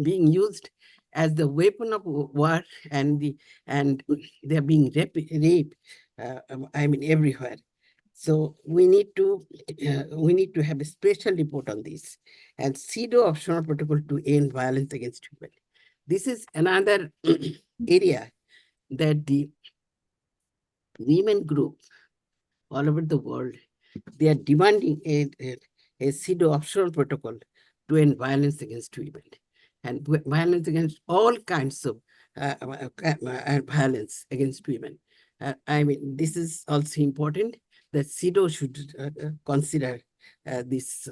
being used as the weapon of war, and they are being raped everywhere. So we need to have a special report on this, and CEDAW optional protocol to end violence against women. This is another area that the women group all over the world, they are demanding a CEDAW optional protocol to end violence against women, and violence against all kinds of violence against women. This is also important that CEDAW should consider this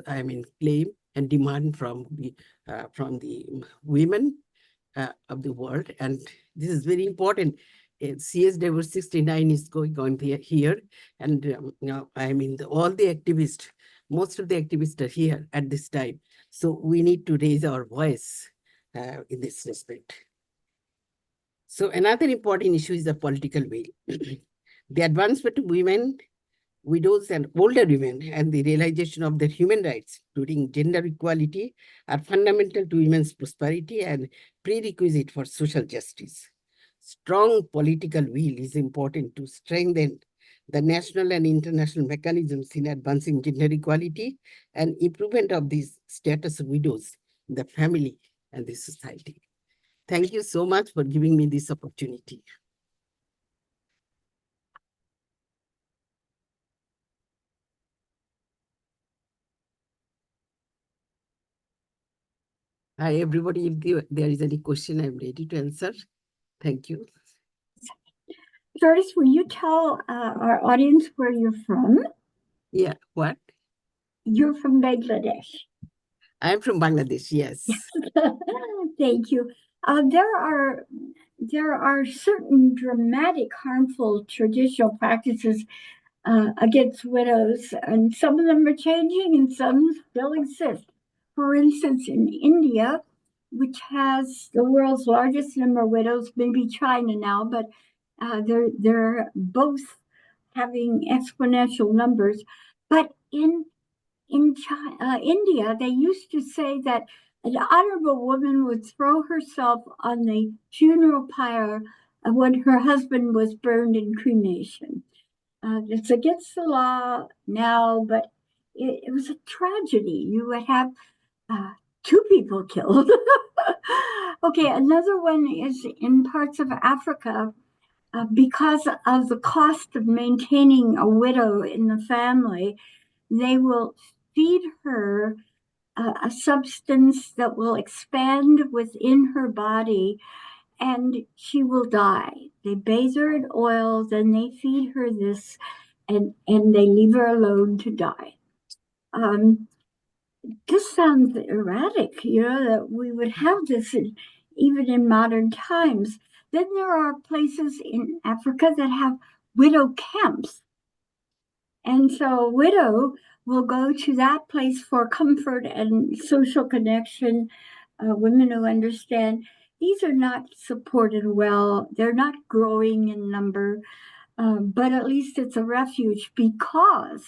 claim and demand from the women of the world. And this is very important. CSW 69 is going on here, and all the activists, most of the activists are here at this time. So we need to raise our voice in this respect. So another important issue is the political will. The advancement of women widows and older women and the realization of their human rights, including gender equality, are fundamental to women's prosperity and prerequisite for social justice. Strong political will is important to strengthen the national and international mechanisms in advancing gender equality and improvement of the status of widows in the family and the society. Thank you so much for giving me this opportunity. Hi, everybody. If there is any question, I'm ready to answer. Thank you. Ferdous, will you tell our audience where you're from? Yeah, what? You're from Bangladesh. I'm from Bangladesh, yes. Thank you. There are certain dramatic, harmful traditional practices against widows, and some of them are changing and some still exist. For instance, in India, which has the world's largest number of widows, maybe China now, but they're both having exponential numbers. But in India, they used to say that an honorable woman would throw herself on the funeral pyre when her husband was burned in cremation. It's against the law now, but it was a tragedy. You would have 2 people killed. Okay, another one is in parts of Africa. Because of the cost of maintaining a widow in the family, they will feed her a substance that will expand within her body and she will die. They bathe her in oil, then they feed her this, and they leave her alone to die. This sounds erratic, that we would have this even in modern times. Then there are places in Africa that have widow camps. And so a widow will go to that place for comfort and social connection. Women who understand these are not supported well, they're not growing in number, but at least it's a refuge because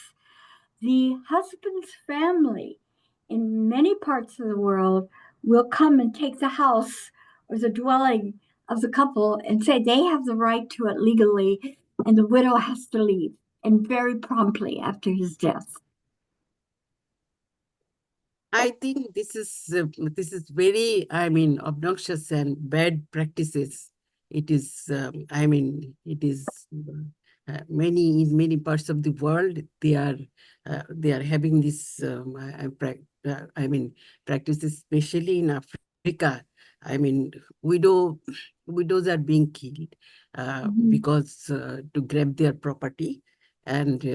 the husband's family in many parts of the world will come and take the house or the dwelling of the couple and say they have the right to it legally, and the widow has to leave, and very promptly after his death. I think this is very, obnoxious and bad practices. It is, it is in many parts of the world they are having this practices, especially in Africa. Widows are being killed because to grab their property and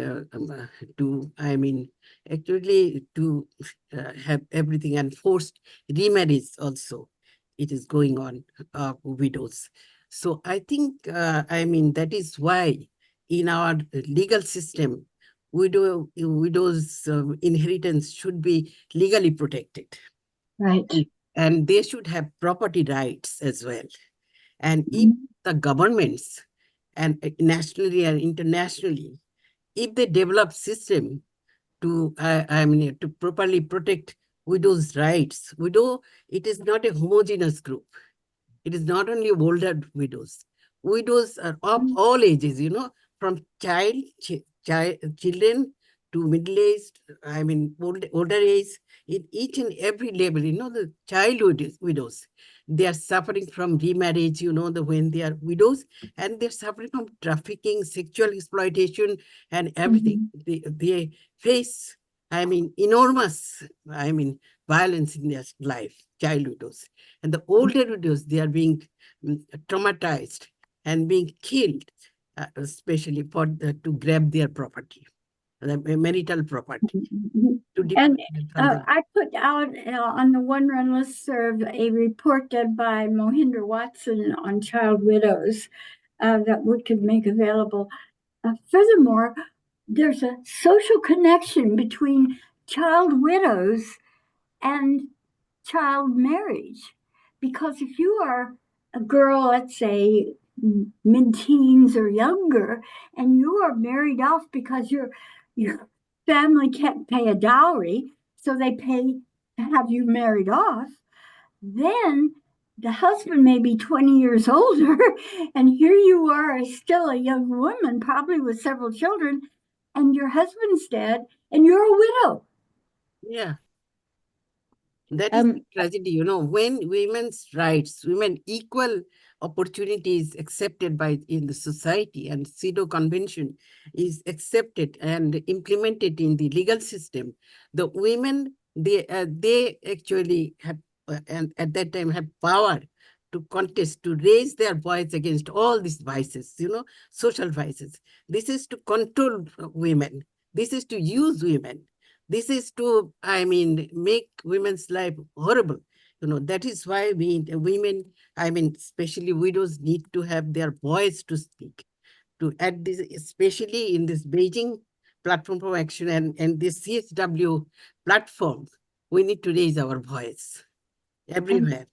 actually to have everything, and forced remarriage also. It is going on widows. So I think, that is why in our legal system, widows' inheritance should be legally protected. Right. And they should have property rights as well. And if the governments, and nationally and internationally, if they develop system to to properly protect widows' rights, it is not a homogeneous group. It is not only older widows. Widows are of all ages, from children to middle-aged, older age, in each and every level, the childhood widows, they are suffering from remarriage, when they are widows, and they're suffering from trafficking, sexual exploitation, and everything. They face, enormous, violence in their life, child widows. And the older widows, they are being traumatized and being killed, especially to grab their property, the marital property. And I put out on the WUNRN listserv a report done by Mohinder Watson on child widows that we could make available. Furthermore, there's a social connection between child widows and child marriage. Because if you are a girl, let's say mid-teens or younger, and you are married off because your family can't pay a dowry, so they pay to have you married off, then the husband may be 20 years older, and here you are still a young woman, probably with several children, and your husband's dead, and you're a widow. Yeah. That is the tragedy, you know, when women's rights, women equal opportunities accepted in the society, and CEDAW Convention is accepted and implemented in the legal system. The women, they actually have, and at that time have power to contest, to raise their voice against all these vices, you know, social vices. This is to control women. This is to use women. This is to, I mean, make women's life horrible. You know, that is why women, I mean, especially widows, need to have their voice to speak. To add this, especially in this Beijing platform for action and this CSW platform, we need to raise our voice everywhere.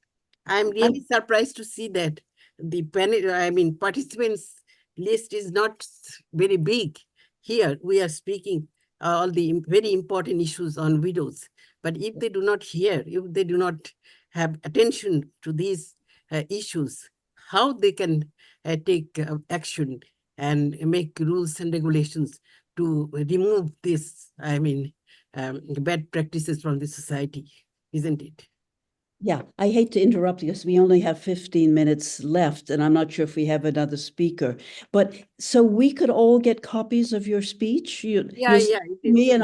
I'm really surprised to see that the panel, I mean, participants list is not very big. Here we are speaking all the very important issues on widows. But if they do not hear, if they do not have attention to these issues, how they can take action and make rules and regulations to remove this, I mean, bad practices from the society, isn't it? Yeah, I hate to interrupt because we only have 15 minutes left, and I'm not sure if we have another speaker. But so we could all get copies of your speech. Yeah, Yeah. Me and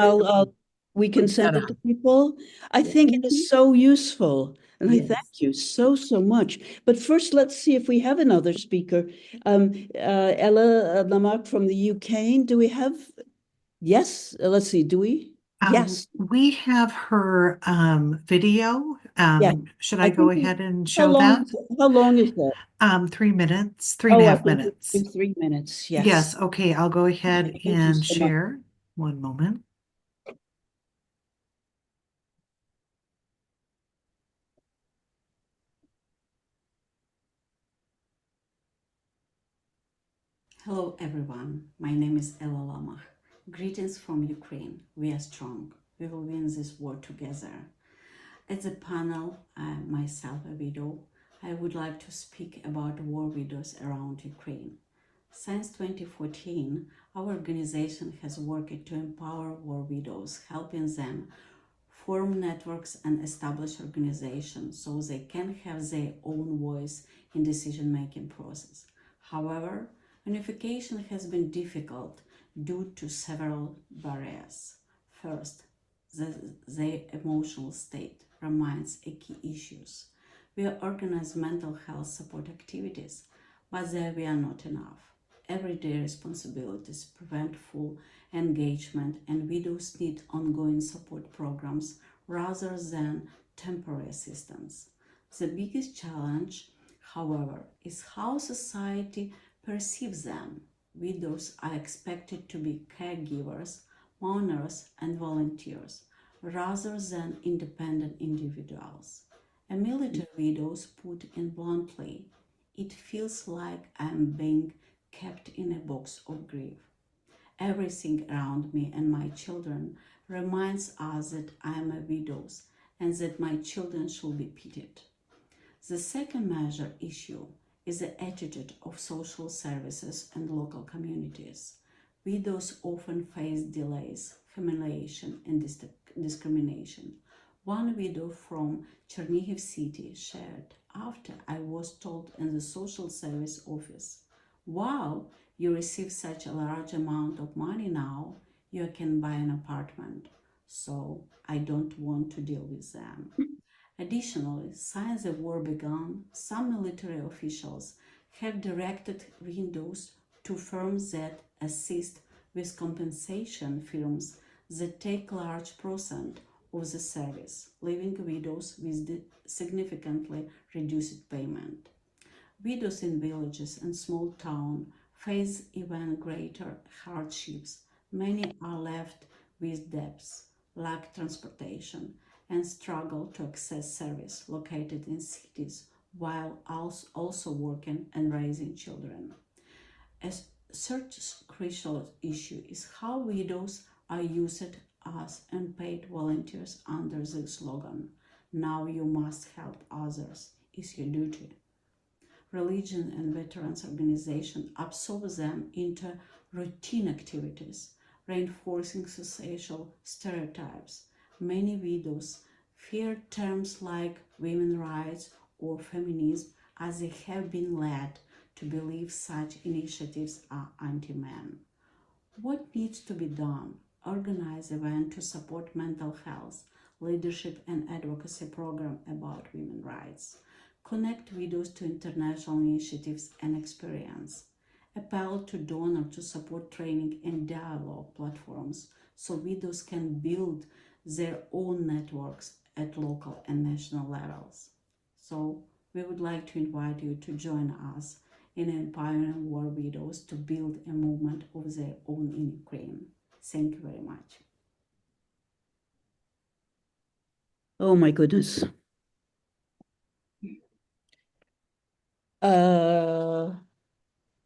we can send it to people. I think it is so useful, and I thank you so much. But first, let's see if we have another speaker. Ella Lamakh from the UK. Do we have? Yes. Let's see. Do we? Yes. We have her video. Yeah. Should I go ahead and show that? How long is that? 3 minutes, 3.5 minutes. 3 minutes, yes. Yes, okay, I'll go ahead Thank you and so much. share. One moment. Hello everyone, my name is Ella Lamakh. Greetings from Ukraine. We are strong. We will win this war together. At the panel, myself a widow, I would like to speak about war widows around Ukraine. Since 2014, our organization has worked to empower war widows, helping them form networks and establish organizations so they can have their own voice in decision-making process. However, unification has been difficult due to several barriers. First, their emotional state remains a key issue. We organize mental health support activities, but they are not enough. Everyday responsibilities prevent full engagement, and widows need ongoing support programs rather than temporary assistance. The biggest challenge, however, is how society perceives them. Widows are expected to be caregivers, mourners, and volunteers, rather than independent individuals. A military widows put in bluntly, "It feels like I'm being kept in a box of grief. Everything around me and my children reminds us that I am a widow and that my children should be pitied." The second major issue is the attitude of social services and local communities. Widows often face delays, humiliation, and discrimination. One widow from Chernihiv city shared, "After I was told in the social service office, 'Wow, you receive such a large amount of money now, you can buy an apartment, so I don't want to deal with them.'" Additionally, since the war began, some military officials have directed widows to firms that assist with compensation firms that take large percent of the service, leaving widows with significantly reduced payment. Widows in villages and small towns face even greater hardships. Many are left with debts, lack transportation, and struggle to access service located in cities while also working and raising children. A such crucial issue is how widows are used as unpaid volunteers under the slogan, "Now you must help others, it's your duty." Religion and veterans organizations absorb them into routine activities, reinforcing social stereotypes. Many widows fear terms like women's rights or feminism, as they have been led to believe such initiatives are anti-men. What needs to be done? Organize events to support mental health, leadership and advocacy program about women's rights. Connect widows to international initiatives and experience. Appeal to donors to support training and dialogue platforms so widows can build their own networks at local and national levels. So we would like to invite you to join us in empowering war widows to build a movement of their own in Ukraine. Thank you very much. Oh my goodness.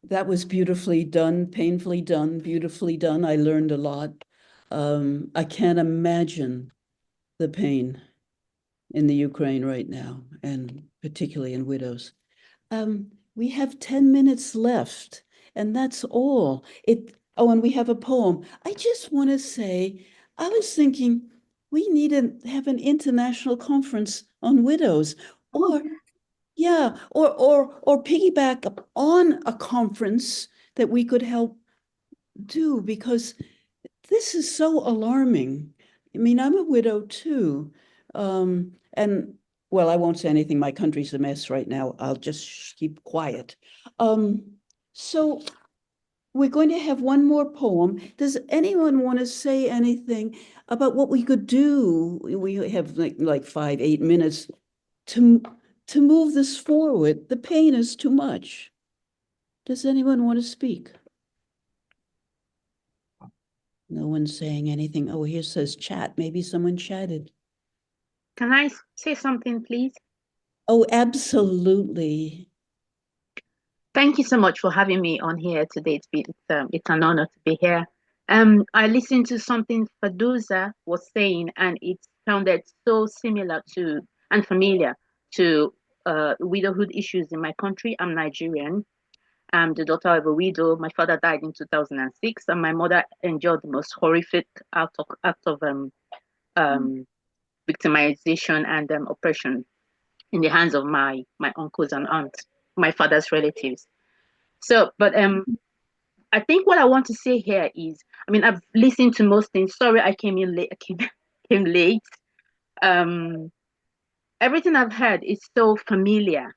That was beautifully done, painfully done, beautifully done. I learned a lot. I can't imagine the pain in the Ukraine right now, and particularly in widows. We have 10 minutes left, and that's all. Oh, and we have a poem. I just want to say, I was thinking we need to have an international conference on widows, or yeah, or piggyback on a conference that we could help do, because this is so alarming. I mean, I'm a widow too. And well, I won't say anything. My country's a mess right now. I'll just keep quiet. So we're going to have one more poem. Does anyone want to say anything about what we could do? We have like 5-8 minutes to move this forward. The pain is too much. Does anyone want to speak? No one's saying anything. Oh, here says chat. Maybe someone chatted. Can I say something, please? Oh, absolutely. Thank you so much for having me on here today. It's an honor to be here. I listened to something Ferdous was saying, and it sounded so similar to and familiar to widowhood issues in my country. I'm Nigerian. I'm the daughter of a widow. My father died in 2006, and my mother endured the most horrific act of victimization and oppression in the hands of my uncles and aunts, my father's relatives. So, but I think what I want to say here is, I mean, I've listened to most things. Sorry, I came in late. Came late. Everything I've heard is so familiar.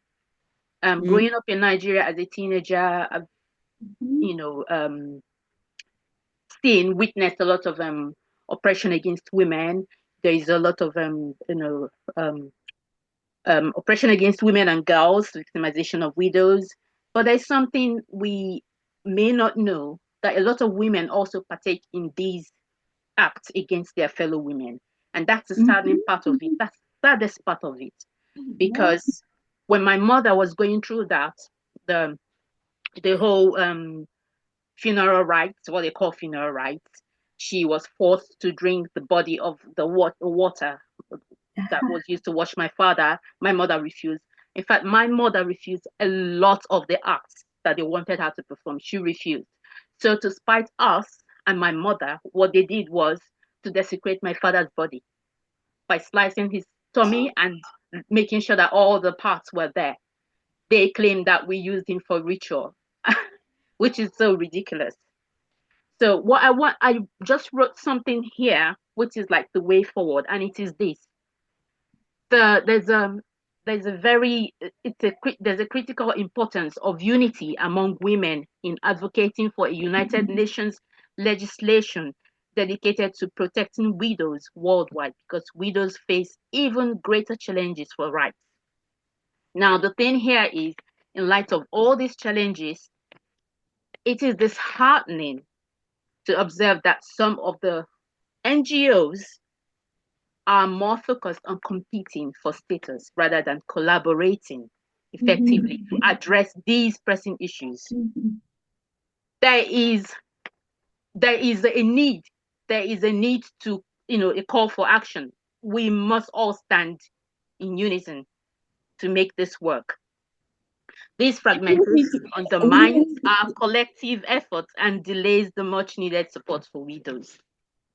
Growing up in Nigeria as a teenager, I've witnessed a lot of oppression against women. There is a lot of oppression against women and girls, victimization of widows. But there's something we may not know, that a lot of women also partake in these acts against their fellow women. And that's the saddening part of it. That's the saddest part of it. Because when my mother was going through that, the whole funeral rites, what they call funeral rites, she was forced to drink the body of the water that was used to wash my father. My mother refused. In fact, my mother refused a lot of the acts that they wanted her to perform. She refused. So to spite us and my mother, what they did was to desecrate my father's body by slicing his tummy and making sure that all the parts were there. They claimed that we used him for ritual, which is so ridiculous. So I just wrote something here, which is like the way forward, and it is this. There's a critical importance of unity among women in advocating for a United Nations legislation dedicated to protecting widows worldwide, because widows face even greater challenges for rights. Now, the thing here is, in light of all these challenges, it is disheartening to observe that some of the NGOs are more focused on competing for status rather than collaborating effectively to address these pressing issues. There is a need. There is a need to, a call for action. We must all stand in unison to make this work. These fragments undermines our collective efforts and delays the much needed support for widows.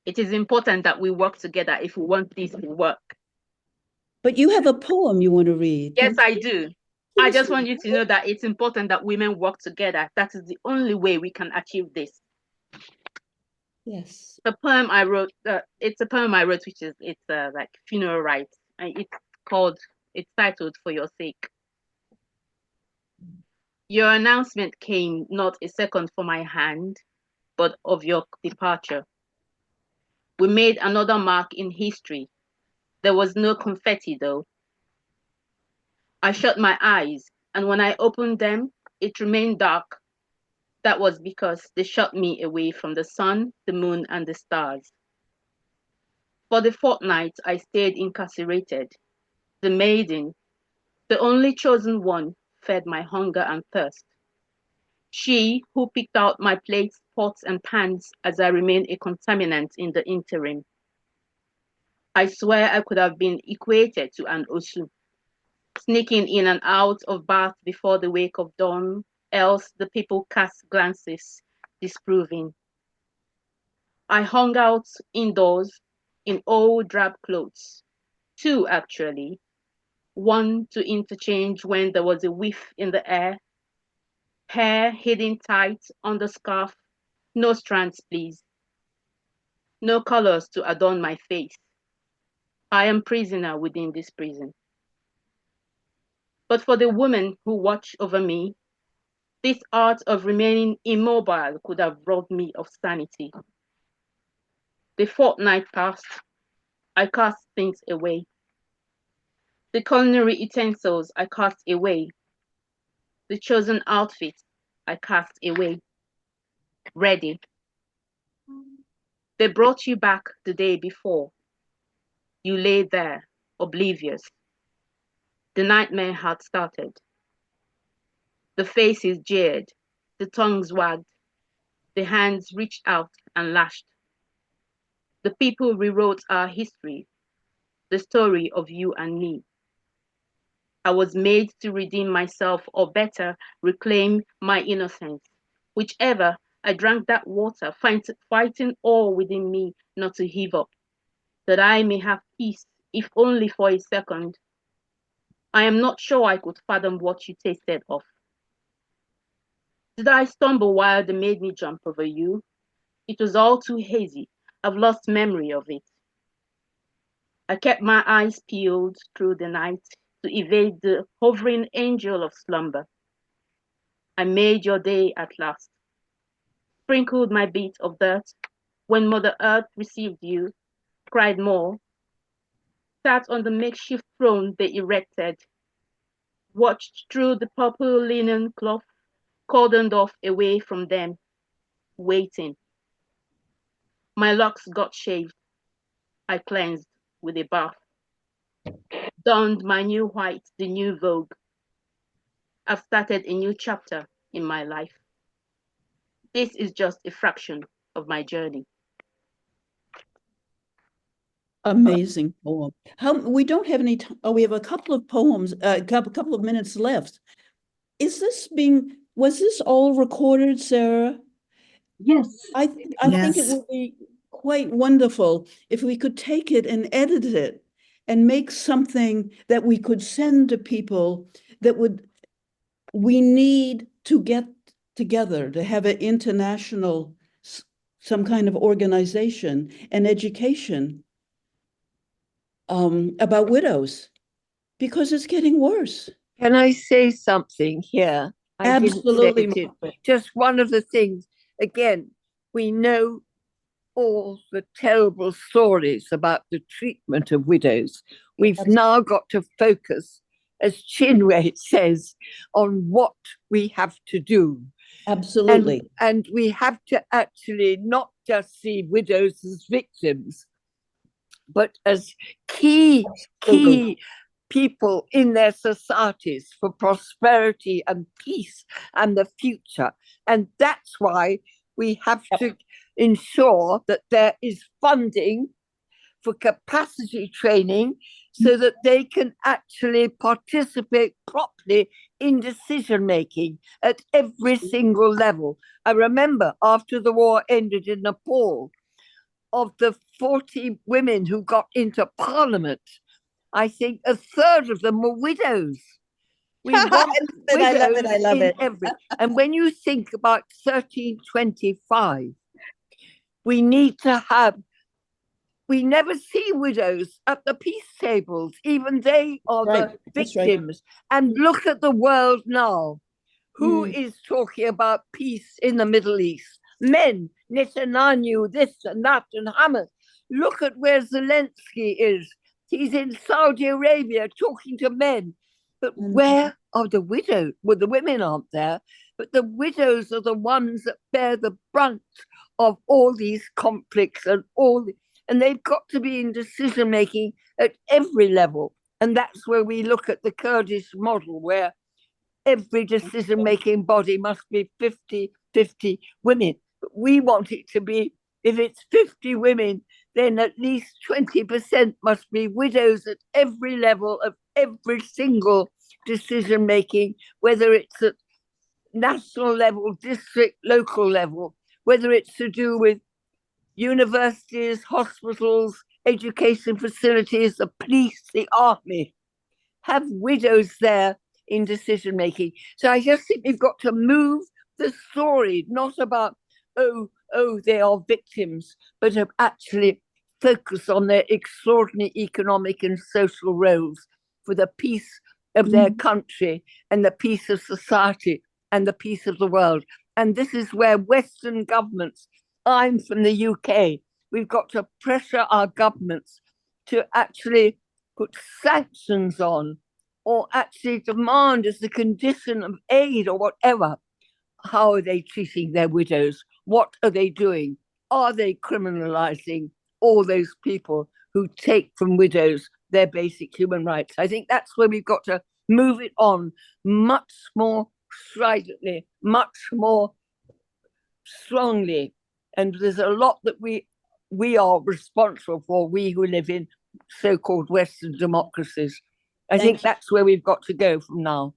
It is important that we work together if we want this to work. But you have a poem you want to read. Yes, I do. I just want you to know that it's important that women work together. That is the only way we can achieve this. Yes. The poem I wrote, it's a poem I wrote, which is, it's like funeral rites. And it's titled For Your Sake. Your announcement came not a second for my hand, but of your departure. We made another mark in history. There was no confetti though. I shut my eyes, and when I opened them, it remained dark. That was because they shut me away from the sun, the moon, and the stars. For the fortnight, I stayed incarcerated. The maiden, the only chosen one, fed my hunger and thirst. She who picked out my plates, pots, and pans as I remained a contaminant in the interim. I swear I could have been equated to an Osu, sneaking in and out of bath before the wake of dawn, else the people cast glances, disproving. I hung out indoors in old drab clothes, two actually, one to interchange when there was a whiff in the air, hair hidden tight under scarf, no strands please, no colors to adorn my face. I am prisoner within this prison. But for the woman who watched over me, this art of remaining immobile could have robbed me of sanity. The fortnight passed, I cast things away. The culinary utensils I cast away. The chosen outfit I cast away. Ready. They brought you back the day before. You lay there, oblivious. The nightmare had started. The faces jeered, the tongues wagged, the hands reached out and lashed. The people rewrote our history, the story of you and me. I was made to redeem myself, or better, reclaim my innocence. Whichever, I drank that water, fighting all within me not to heave up, that I may have peace, if only for a second. I am not sure I could fathom what you tasted of. Did I stumble while they made me jump over you? It was all too hazy. I've lost memory of it. I kept my eyes peeled through the night to evade the hovering angel of slumber. I made your day at last, sprinkled my bit of dirt when Mother Earth received you, cried more, sat on the makeshift throne they erected, watched through the purple linen cloth, cordoned off away from them, waiting. My locks got shaved. I cleansed with a bath, donned my new white, the new vogue. I've started a new chapter in my life. This is just a fraction of my journey. Amazing poem. We don't have any time. Oh, we have a couple of poems, a couple of minutes left. Was this all recorded, Sarah? Yes. I think it would be quite wonderful if we could take it and edit it and make something that we could send to people we need to get together to have an international, some kind of organization and education about widows, because it's getting worse. Can I say something here? Absolutely. Just one of the things, again, we know all the terrible stories about the treatment of widows. We've now got to focus, as Chinwe says, on what we have to do. Absolutely. And we have to actually not just see widows as victims, but as key people in their societies for prosperity and peace and the future. And that's why we have to ensure that there is funding for capacity training so that they can actually participate properly in decision making at every single level. I remember after the war ended in Nepal, of the 40 women who got into parliament, I think a third of them were widows. We want widows I love it. and when you think about 1325, we need to have, we never see widows at the peace tables. Even they are the victims. Right. And look at the world now. Who is talking about peace in the Middle East? Men, Netanyahu, this and that, and Hamas. Look at where Zelensky is. He's in Saudi Arabia talking to men. But where are the widows? Well, the women aren't there, but the widows are the ones that bear the brunt of all these conflicts and they've got to be in decision making at every level. And that's where we look at the Kurdish model, where every decision making body must be 50-50 women. But we want it to be, if it's 50 women, then at least 20% must be widows at every level of every single decision making, whether it's at national level, district, local level, whether it's to do with universities, hospitals, education facilities, the police, the army. Have widows there in decision making. So I just think we've got to move the story, not about, oh, they are victims, but to actually focus on their extraordinary economic and social roles for the peace of their country and the peace of society and the peace of the world. And this is where Western governments, I'm from the UK, we've got to pressure our governments to actually put sanctions on or actually demand as the condition of aid or whatever. How are they treating their widows? What are they doing? Are they criminalizing all those people who take from widows their basic human rights? I think that's where we've got to move it on much more stridently, much more strongly. And there's a lot that we are responsible for, we who live in so-called Western democracies. I think that's where we've got to go from now.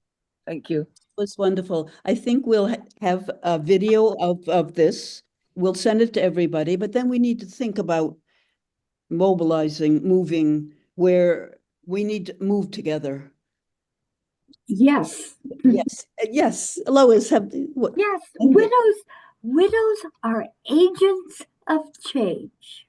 Thank you. It was wonderful. I think we'll have a video of this. We'll send it to everybody, but then we need to think about mobilizing, moving, where we need to move together. Yes. Yes. Lois, what? Yes, widows are agents of change.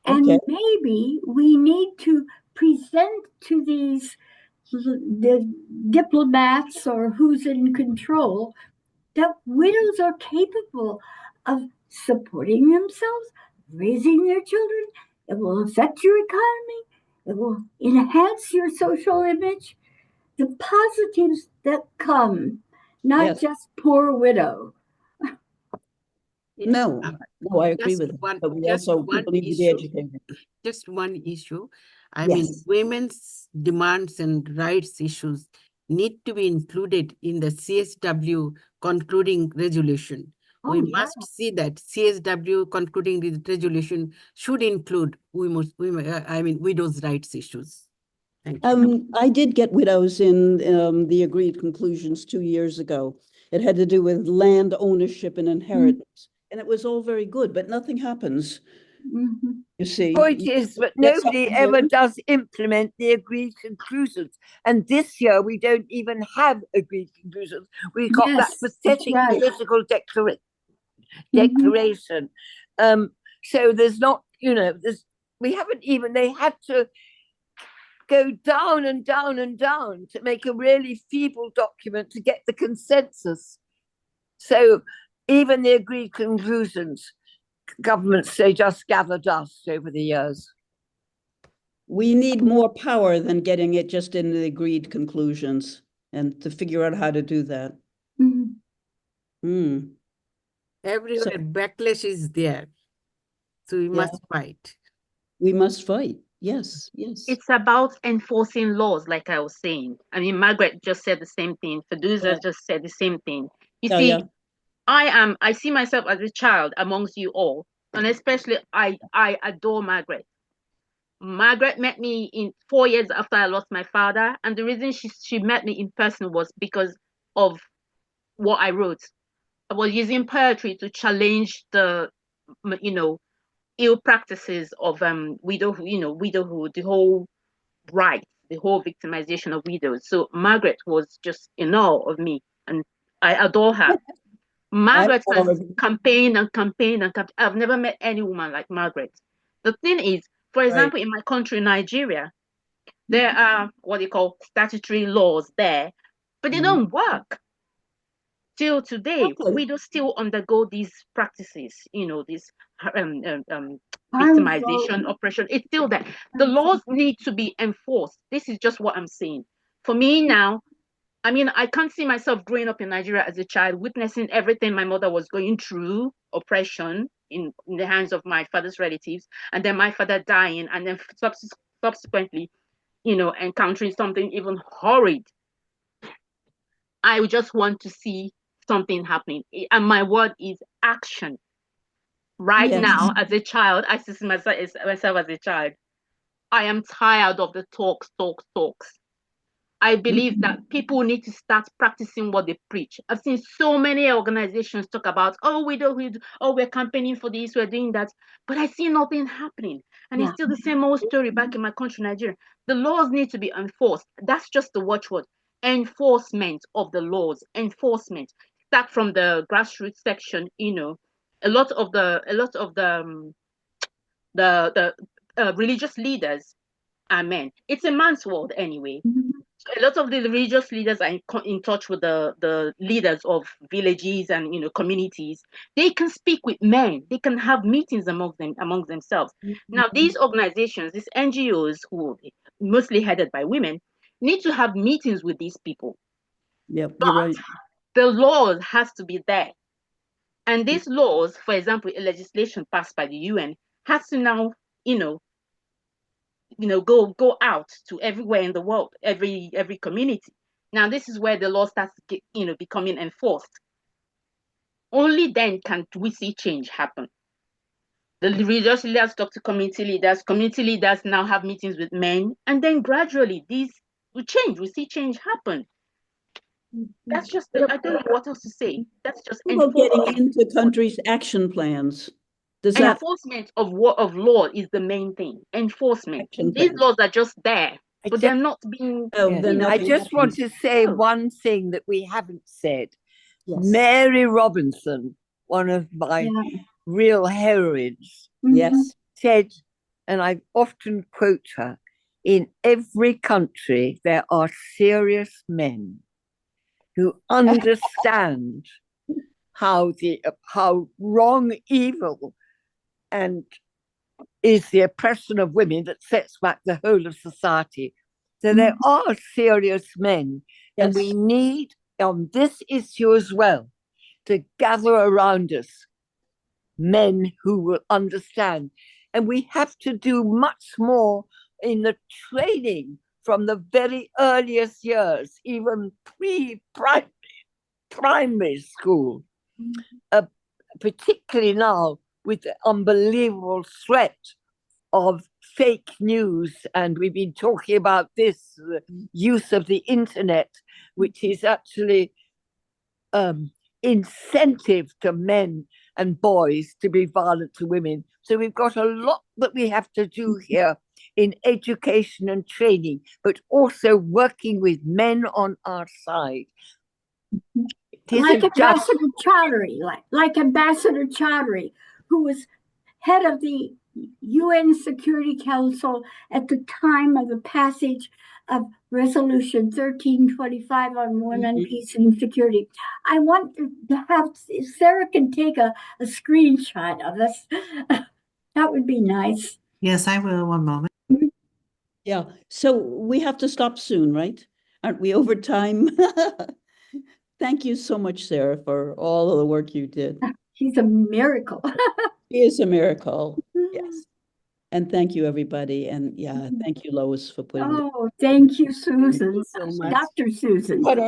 And maybe we need to present to the diplomats or who's in control that widows are capable of supporting themselves, raising their children. It will affect your economy. It will enhance your social image. The positives that come, not just poor widow. No, I agree with that. But we also people need to be educated. Just one issue. I mean, women's demands and rights issues need to be included in the CSW concluding resolution. We must see that CSW concluding resolution should include widows' rights issues. Thank you. I did get widows in the agreed conclusions 2 years ago. It had to do with land ownership and inheritance. And it was all very good, but nothing happens. You see. Point is, but nobody ever does implement the agreed conclusions. And this year, we don't even have agreed conclusions. We've got that pathetic political declaration. So there's not, we haven't even, they had to go down and down and down to make a really feeble document to get the consensus. So even the agreed conclusions, governments, they just gather dust over the years. We need more power than getting it just in the agreed conclusions and to figure out how to do that. Everywhere backlash is there. So we must fight. We must fight. Yes, yes. It's about enforcing laws, like I was saying. I mean, Margaret just said the same thing. Ferdous Yeah. just said the same thing. You Yeah, see, yeah. I see myself as a child amongst you all, and especially I adore Margaret. Margaret met me in 4 years after I lost my father, and the reason she met me in person was because of what I wrote. I was using poetry to challenge the, you know, ill practices of widowhood, the whole right, the whole victimization of widows. So Margaret was just in awe of me, and I adore her. Margaret has honored. campaigned and campaigned and campaigned. I've never met any woman like Margaret. The thing is, for example, in my country, Nigeria, there are what they call statutory laws there, but they don't work. Till today, Okay. widows still undergo these practices, this um, um, um, Harmful. victimization, oppression. It's still there. The laws need to be enforced. This is just what I'm saying. For me now, I mean, I can't see myself growing up in Nigeria as a child, witnessing everything my mother was going through, oppression in the hands of my father's relatives, and then my father dying, and then subsequently, encountering something even horrid. I would just want to see something happening. And my word is action. Right Yes. now, as a child, I see myself as a child. I am tired of the talks. I believe that people need to start practicing what they preach. I've seen so many organizations talk about, oh, we're campaigning for this, we're doing that. But I see nothing happening. And it's still the same old story back in my country, Nigeria. The laws need to be enforced. That's just the watchword. Enforcement of the laws. Enforcement. Start from the grassroots section, a lot of the religious leaders are men. It's a man's world anyway. A lot of the religious leaders are in touch with the leaders of villages and communities. They can speak with men. They can have meetings among themselves. Now, these organizations, these NGOs, who mostly headed by women, need to have meetings with these people. Yep, But you're right. the laws has to be there, and these laws, for example, a legislation passed by the UN, has to now, go out to everywhere in the world, every community. Now this is where the law starts becoming enforced. Only then can we see change happen. The religious leaders talk to community leaders now have meetings with men, and then gradually these will change. We see change happen. That's just I don't know what else to say. That's just How about getting enforcement. into countries' action plans? Does that Enforcement of law is the main thing. Enforcement. action These plans? laws are just there, I but they're not being. Oh, Yeah. then I nothing just want happens. to say Oh. one thing that we haven't said. Yes. Mary Robinson, one of my real heroines, Yes. said, and I often quote her, in every country there are serious men who understand how wrong, evil, and is the oppression of women that sets back the whole of society. So there are serious men, and we need, on this issue as well, to gather around us men who will understand. And we have to do much more in the training from the very earliest years, even primary school, particularly now with the unbelievable threat of fake news. And we've been talking about this, the use of the internet, which is actually incentive to men and boys to be violent to women. So we've got a lot that we have to do here in education and training, but also working with men on our side. Like Ambassador Chowdhury, like Ambassador Chowdhury, who was head of the UN Security Council at the time of the passage of Resolution 1325 on women, peace, and security. I want to have, if Sarah can take a screenshot of this, that would be nice. Yes, I will. One moment. Yeah. So we have to stop soon, right? Aren't we over time? Thank you so much, Sarah, for all of the work you did. She's a miracle. She is a miracle. Yes. And thank you, everybody. And yeah, thank you, Lois, for putting this. Oh, thank you, Susan. so much. Dr. Susan. But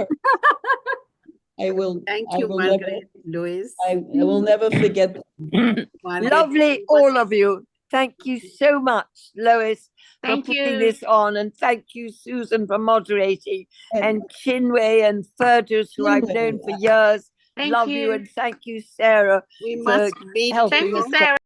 I will. Thank I you, will Margaret, Lois. I will never forget. Margaret, Lovely, all of you. Thank you so much, Lois, Thank for putting you. this on. And thank you, Susan, for moderating. And- And Chinwe and Ferdous, who I've Chinwe, known for years. Thank Love you. you. And thank you, Sarah, we for must meet helping Thank you, us. Sarah.